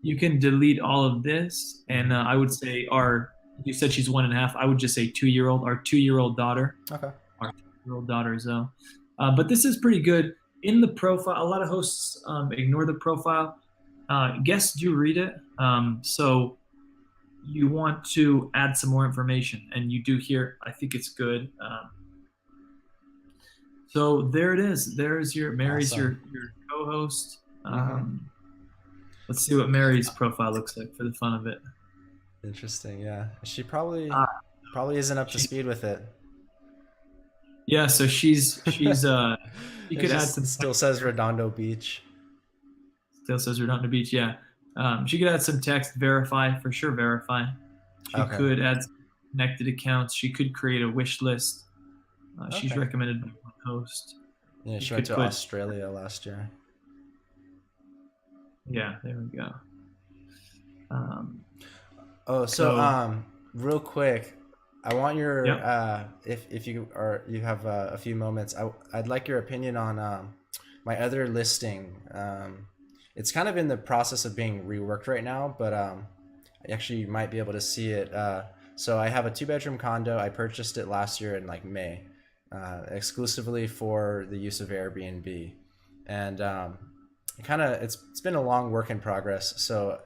you can delete all of this, and Hmm. I would say our. You said she's 1.5. I would just say 2 year old. Our 2 year old daughter. Okay. Our 2 year old daughter Zoe. But this is pretty good in the profile. A lot of hosts ignore the profile. Guests do read it. So you want to add some more information, and you do here. I think it's good. So there it is. There's your Mary's Awesome. your co-host. Hmm. Let's see what Mary's profile looks like for the fun of it. Interesting, yeah. She probably Uh, probably isn't up to she, speed with it. yeah, so she's she It could add just some still text says here. Redondo Beach. Still says we're not on the beach. Yeah, she could add some text. Verify for sure. Verify. She Okay. could add some connected accounts. She could create a wish list. She's Okay. recommended by one host. Yeah, You she went could to put Australia last year. yeah. There we go. Oh, so So real quick, I want your yep. if you have a few moments, I'd like your opinion on my other listing. It's kind of in the process of being reworked right now, but actually you might be able to see it. So I have a 2-bedroom condo. I purchased it last year in like May, exclusively for the use of Airbnb, and it's been a long work in progress. So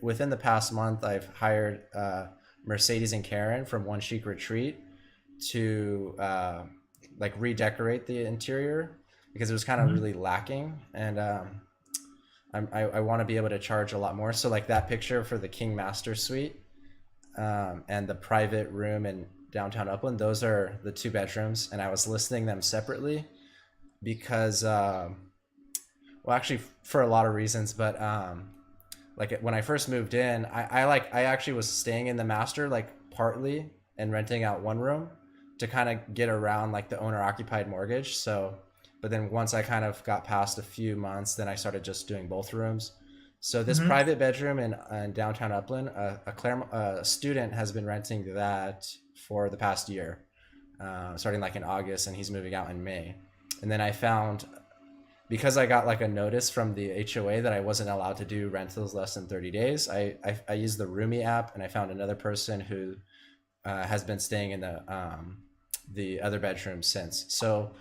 within the past month, I've hired Mercedes and Karen from One Chic Retreat to like redecorate the interior because it was kind of Mhm. really lacking, and I want to be able to charge a lot more. So like that picture for the King Master Suite and the private room in downtown Upland, those are the 2 bedrooms, and I was listing them separately because well, actually for a lot of reasons, but like when I first moved in, I actually was staying in the master like partly and renting out one room to kind of get around like the owner occupied mortgage. So, but then once I kind of got past a few months, then I started just doing both rooms. So this Mhm. private bedroom in downtown Upland, a student has been renting that for the past year, starting like in August, and he's moving out in May. And then I found, because I got like a notice from the HOA that I wasn't allowed to do rentals less than 30 days, I used the Roomy app, and I found another person who has been staying in the other bedroom since. So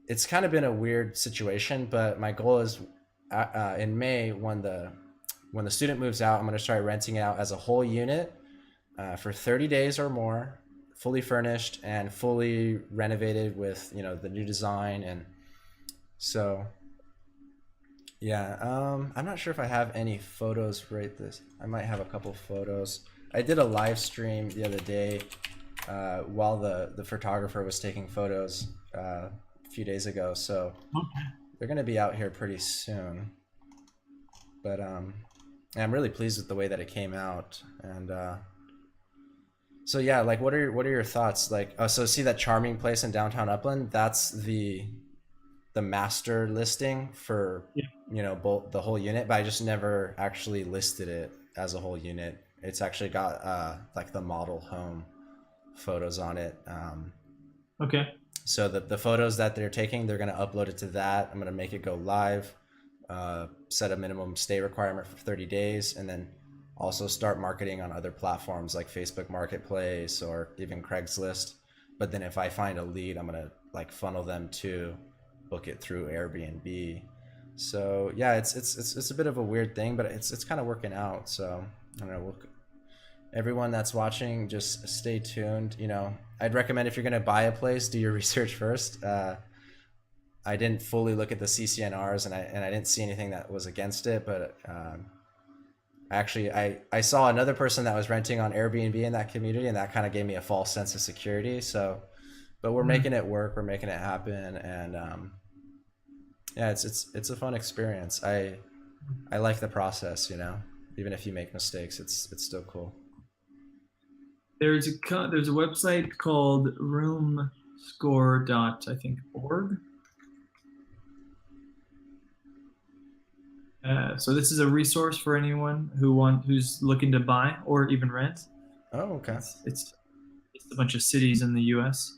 it's kind of been a weird situation, but my goal is in May when the student moves out, I'm going to try renting it out as a whole unit for 30 days or more, fully furnished and fully renovated with the new design. And so yeah, I'm not sure if I have any photos right this. I might have a couple photos. I did a live stream the other day while the photographer was taking photos a few days ago, so they're gonna be out here pretty soon. But I'm really pleased with the way that it came out, and so yeah, like what are your thoughts? Like, oh, so see that charming place in downtown Upland? That's the master listing for Yeah. both the whole unit, but I just never actually listed it as a whole unit. It's actually got like the model home photos on it. Okay. So the photos that they're taking, they're going to upload it to that. I'm going to make it go live, set a minimum stay requirement for 30 days, and then also start marketing on other platforms like Facebook Marketplace or even Craigslist. But then if I find a lead, I'm going to like funnel them to book it through Airbnb. So yeah, it's a bit of a weird thing, but it's kind of working out. So I don't know. Everyone that's watching, just stay tuned. I'd recommend, if you're gonna buy a place, do your research first. I didn't fully look at the CCNRs, and I didn't see anything that was against it, but I saw another person that was renting on Airbnb in that community, and that kind of gave me a false sense of security. So, but we're Mhm. making it work. We're making it happen, and yeah, it's a fun experience. I like the process, you know. Even if you make mistakes, it's still cool. There's a website called roomscore dot I think org. So this is a resource for anyone who's looking to buy or even rent. Oh, okay. It's a bunch of cities in the U.S.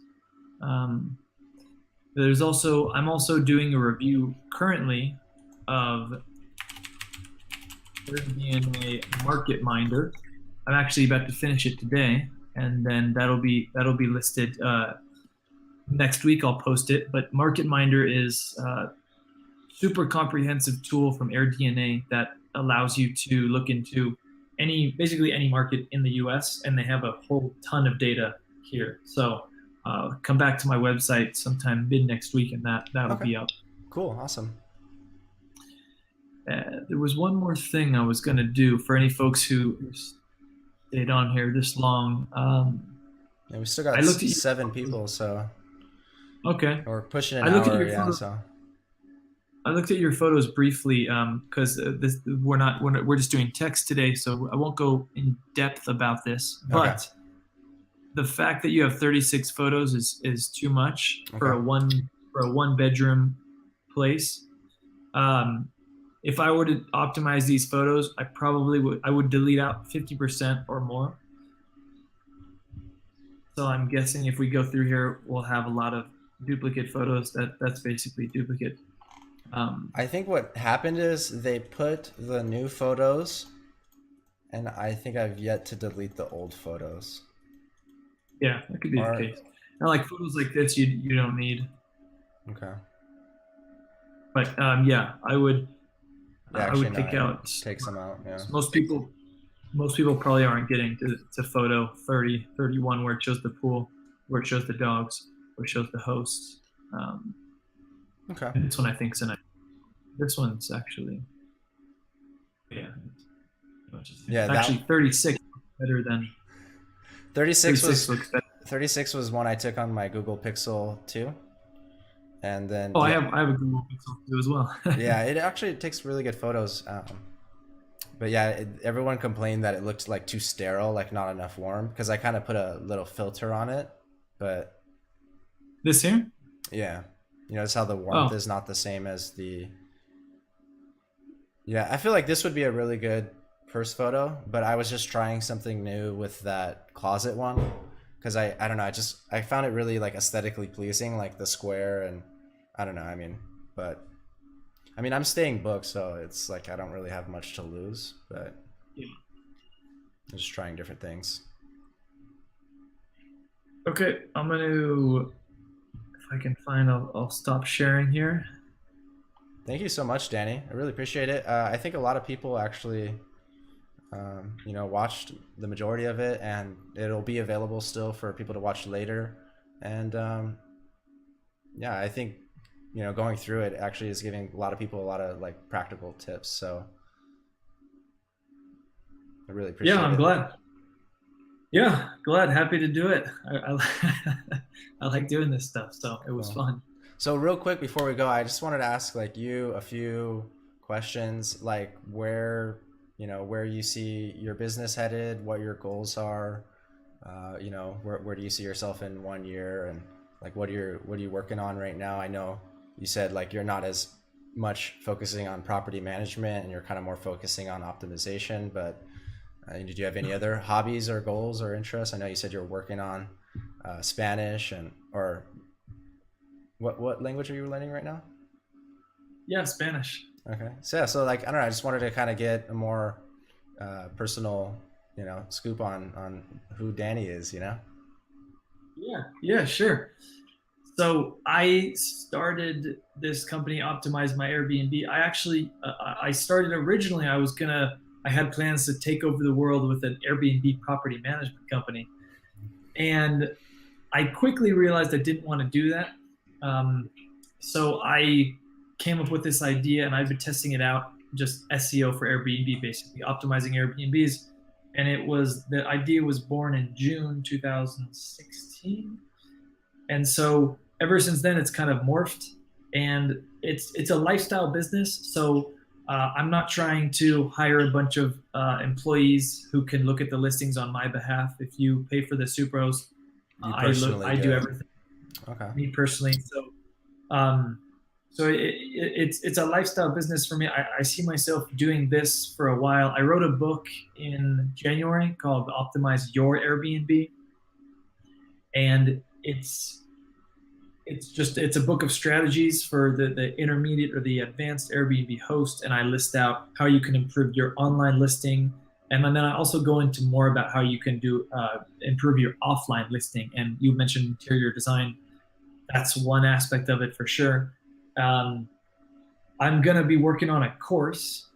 Um, I'm also doing a review currently of Airbnb Market Minder. I'm actually about to finish it today, and then that'll be listed next week. I'll post it. But Market Minder is super comprehensive tool from AirDNA that allows you to look into basically any market in the US, and they have a whole ton of data here. So come back to my website sometime mid next week, and that'll Okay. be up. Cool. Awesome. There was one more thing I was going to do for any folks who stayed on here this long. Yeah, we still I got looked at 7 people, so okay. we're pushing an I looked at hour. your Yeah. photo, So I looked at your photos briefly because this we're just doing text today, so I won't go in depth about this. okay. But the fact that you have 36 photos is too much Okay. for a one bedroom place. Um, if I were to optimize these photos, I would delete out 50% or more. So I'm guessing if we go through here, we'll have a lot of duplicate photos. That's basically duplicate. Um, I think what happened is they put the new photos, and I think I've yet to delete the old photos. yeah, that could be the Or case. And like photos like this, you don't need. okay. But yeah, Yeah, I actually, would no, take it out. takes them out. Yeah. Most people probably aren't getting to photo 30, 31 where it shows the pool, where it shows the dogs, where it shows the hosts. Um, Okay. and this one I think is this one's actually yeah, Yeah, actually that 36 better than 36 36 was looks better. 36 was one I took on my Google Pixel 2, and then Oh, the I have a Google Pixel too as well. yeah, it actually takes really good photos. But yeah, everyone complained that it looked like too sterile, like not enough warm, because I kind of put a little filter on it. But This here? yeah, you notice how the warmth Oh, is not the same as the. Yeah, I feel like this would be a really good first photo, but I was just trying something new with that closet one, because I don't know, I found it really like aesthetically pleasing, like the square, and I don't know, I mean, but I mean I'm staying booked, so it's like I don't really have much to lose, but yeah. I'm just trying different things. Okay, I'm gonna if I can find, I'll stop sharing here. Thank you so much, Danny. I really appreciate it. I think a lot of people actually, watched the majority of it, and it'll be available still for people to watch later. And yeah, I think going through it actually is giving a lot of people a lot of like practical tips. So I really Yeah, appreciate I'm it. glad. Yeah, glad, happy to do it. I like doing this stuff, so it was Cool. fun. So real quick before we go, I just wanted to ask like you a few questions, like where you see your business headed, what your goals are, where do you see yourself in 1 year, and like what are you working on right now? I know you said like you're not as much focusing on property management and you're kind of more focusing on optimization, but did you have any other hobbies or goals or interests? I know you said you're working on Spanish or what language are you learning right now? Yeah, Spanish. Okay. So yeah, so like I don't know, I just wanted to kind of get a more personal, scoop on who Danny is, Yeah, yeah, sure. So I started this company, Optimize My Airbnb. I started originally. I had plans to take over the world with an Airbnb property management company, and I quickly realized I didn't want to do that. Um, so I came up with this idea, and I've been testing it out just SEO for Airbnb, basically optimizing Airbnbs. And the idea was born in June 2016. And so ever since then, it's kind of morphed, and it's a lifestyle business. So I'm not trying to hire a bunch of employees who can look at the listings on my behalf. If you pay for the Superhost, You personally I do do it. everything. Okay. Me personally. Um, it's a lifestyle business for me. I see myself doing this for a while. I wrote a book in January called Optimize Your Airbnb, and it's a book of strategies for the intermediate or the advanced Airbnb host, and I list out how you can improve your online listing, and then I also go into more about how you can do improve your offline listing. And you mentioned interior design; that's one aspect of it for sure. Um, I'm gonna be working on a course,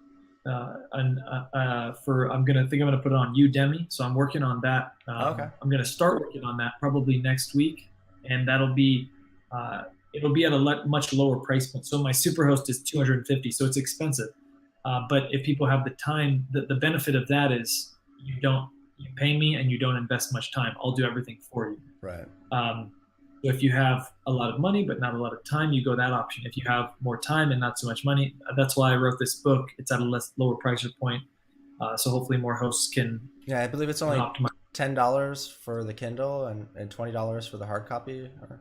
I'm gonna put it on Udemy. So I'm working on that. Okay. I'm gonna start working on that probably next week, and uh, it'll be at a much lower price point. So my Superhost is 250, so it's expensive. But if people have the time, the benefit of that is you pay me and you don't invest much time. I'll do everything for you. Right. So if you have a lot of money but not a lot of time, you go that option. If you have more time and not so much money, that's why I wrote this book. It's at a lower price point, so hopefully more hosts can Yeah, I believe it's only optimize. $10 for the Kindle and $20 for the hard copy, or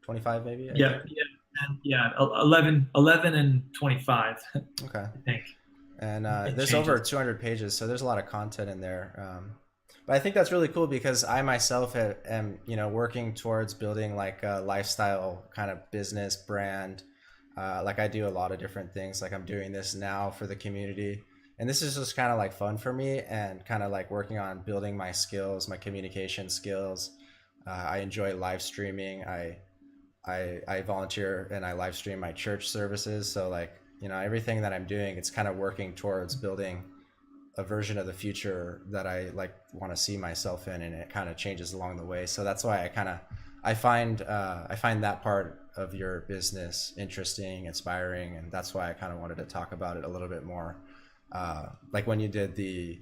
25 maybe. I Yeah, think. yeah, 11 and 25. Okay. I think And it there's over changes. 200 pages, so there's a lot of content in there. But I think that's really cool because I myself am, working towards building like a lifestyle kind of business brand. Like I do a lot of different things. Like I'm doing this now for the community, and this is just kind of like fun for me and kind of like working on building my skills, my communication skills. I enjoy live streaming. I volunteer and I live stream my church services. So like, everything that I'm doing, it's kind of working towards building a version of the future that I like want to see myself in, and it kind of changes along the way. So that's why I find that part of your business interesting, inspiring, and that's why I kind of wanted to talk about it a little bit more. Like when you did the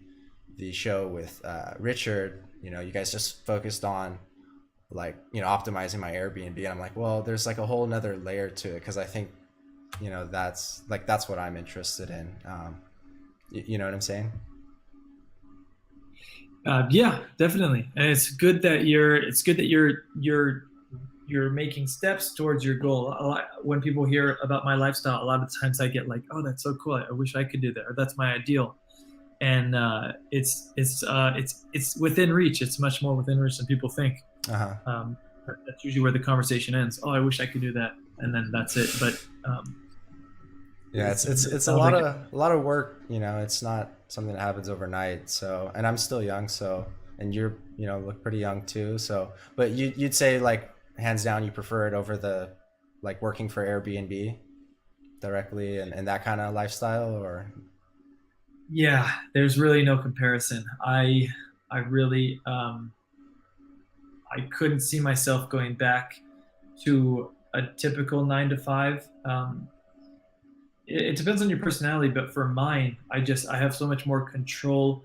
show with Richard, you guys just focused on like optimizing my Airbnb, and I'm like, well, there's like a whole nother layer to it, because I think that's what I'm interested in. You know what I'm saying? Yeah, definitely. And it's good that you're making steps towards your goal. When people hear about my lifestyle, a lot of times I get like, "Oh, that's so cool! I wish I could do that," or "That's my ideal." And it's within reach. It's much more within reach than people think. Uh-huh. That's usually where the conversation ends. Oh, I wish I could do that, and then that's it. But Yeah, it's it a sounds like a lot of work. It's not something that happens overnight. So, and I'm still young. So, and you're look pretty young too. So, but you'd say like hands down you prefer it over the like working for Airbnb directly and that kind of lifestyle, or yeah, there's really no comparison. I really I couldn't see myself going back to a typical 9 to 5. It depends on your personality, but for mine, I have so much more control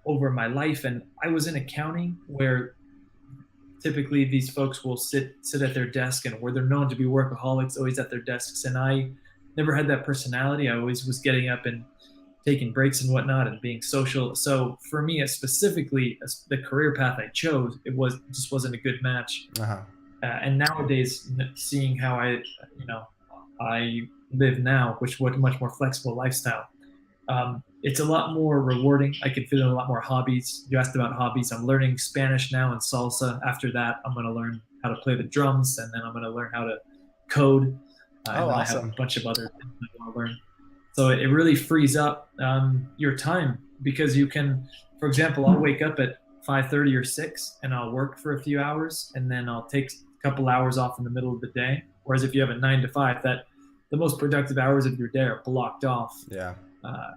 over my life. And I was in accounting, where typically these folks will sit at their desk, and where they're known to be workaholics, always at their desks. And I never had that personality. I always was getting up and taking breaks and whatnot and being social. So for me, specifically, the career path I chose, just wasn't a good match. uh-huh. And nowadays, seeing how I live now, which was a much more flexible lifestyle, it's a lot more rewarding. I can fit in a lot more hobbies. You asked about hobbies. I'm learning Spanish now and salsa. After that, I'm going to learn how to play the drums, and then I'm going to learn how to code. Oh, And then I have a awesome. bunch of other things I want to learn. So it really frees up your time, because you can, for example, I'll wake up at 5:30 or 6, and I'll work for a few hours, and then I'll take a couple hours off in the middle of the day. Whereas if you have a 9 to 5, that the most productive hours of your day are blocked off. Yeah. Uh,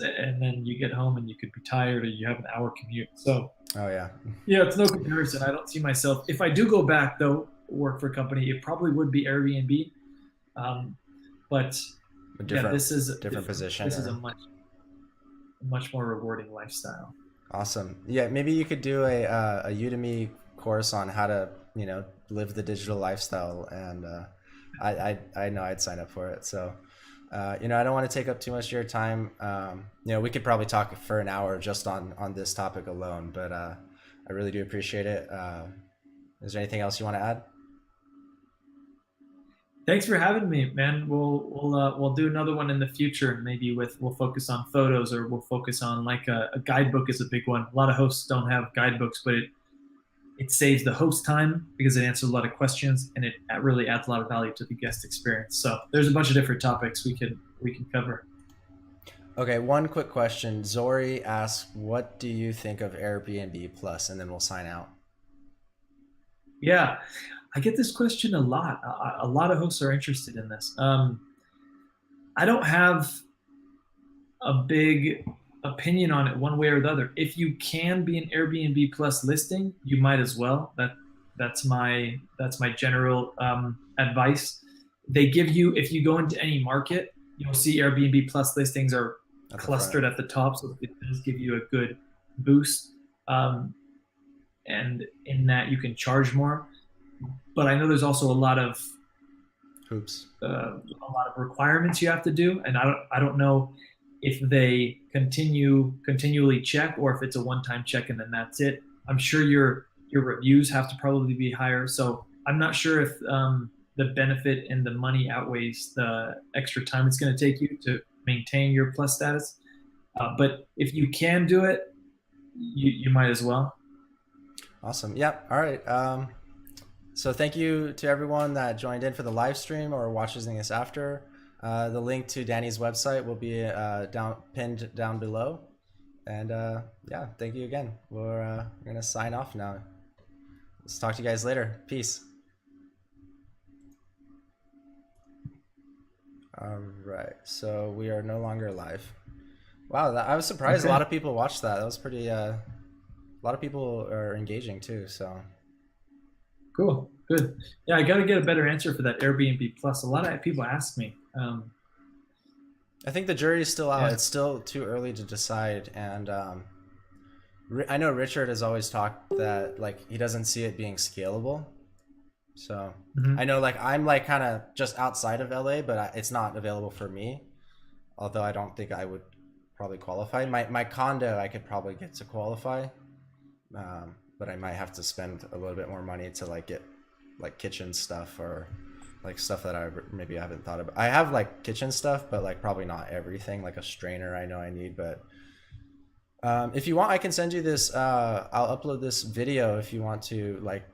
and then you get home and you could be tired, or you have an hour commute. So Oh yeah. yeah, it's no comparison. I don't see myself. If I do go back though, work for a company, it probably would be Airbnb. But a Yeah, different this is different position. this is a Or... much more rewarding lifestyle. Awesome. Yeah, maybe you could do a Udemy course on how to, live the digital lifestyle, and I know I'd sign up for it. So, I don't want to take up too much of your time. We could probably talk for an hour just on this topic alone, but I really do appreciate it. Is there anything else you want to add? Thanks for having me, man. We'll do another one in the future, and maybe we'll focus on photos, or we'll focus on like a guidebook is a big one. A lot of hosts don't have guidebooks, but it saves the host time because it answers a lot of questions, and it really adds a lot of value to the guest experience. So there's a bunch of different topics we can cover. Okay, one quick question. Zori asks, "What do you think of Airbnb Plus?" And then we'll sign out. Yeah, I get this question a lot. A lot of hosts are interested in this. I don't have a big opinion on it one way or the other. If you can be an Airbnb Plus listing, you might as well. That's my general advice. They give you, if you go into any market, you'll see Airbnb Plus listings are At the front. clustered at the top, so it does give you a good boost. Um, and in that, you can charge more. But I know there's also Hoops. a lot of requirements you have to do, and I don't know if they continually check, or if it's a one-time check and then that's it. I'm sure your reviews have to probably be higher, so I'm not sure if the benefit and the money outweighs the extra time it's going to take you to maintain your plus status. But if you can do it, you might as well. Awesome. Yep. All right. So thank you to everyone that joined in for the live stream or watches this after. The link to Danny's website will be pinned down below. And yeah, thank you again. We're going to sign off now. Let's talk to you guys later. Peace. All right. So we are no longer live. Wow. I was surprised. Okay. A lot of people watched that. That was pretty, a lot of people are engaging too. So Cool. Good. Yeah, I got to get a better answer for that Airbnb Plus. A lot of people ask me. I think the jury is still out. Yeah. It's still too early to decide. And I know Richard has always talked that like he doesn't see it being scalable. So I know like I'm like kind of just outside of LA, but it's not available for me. Although I don't think I would probably qualify. My condo I could probably get to qualify, but I might have to spend a little bit more money to like get like kitchen stuff or like stuff that I maybe haven't thought about. I have like kitchen stuff, but like probably not everything. Like a strainer I know I need, but if you want, I can send you this. I'll upload this video if you want to like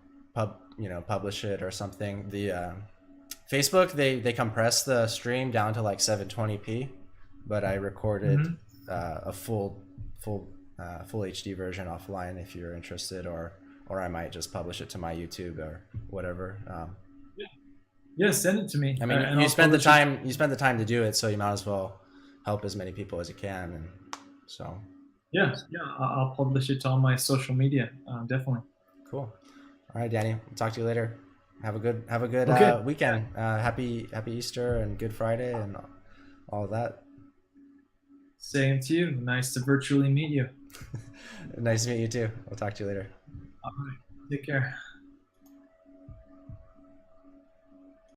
publish it or something. The Facebook they compress the stream down to like 720p, but I recorded a full HD version offline if you're interested, or I might just publish it to my YouTube or whatever. Yeah, send it to me. I mean, and you I'll spend the publish it. time to do it, so you might as well help as many people as you can. And so Yeah, yeah, I'll publish it to all my social media. Definitely. cool. All right, Danny. I'll talk to you later. Have a good Okay. weekend. Happy Easter and Good Friday and all of that. Same to you. Nice to virtually meet you. Nice to meet you too. I'll talk to you later. All right. Take care.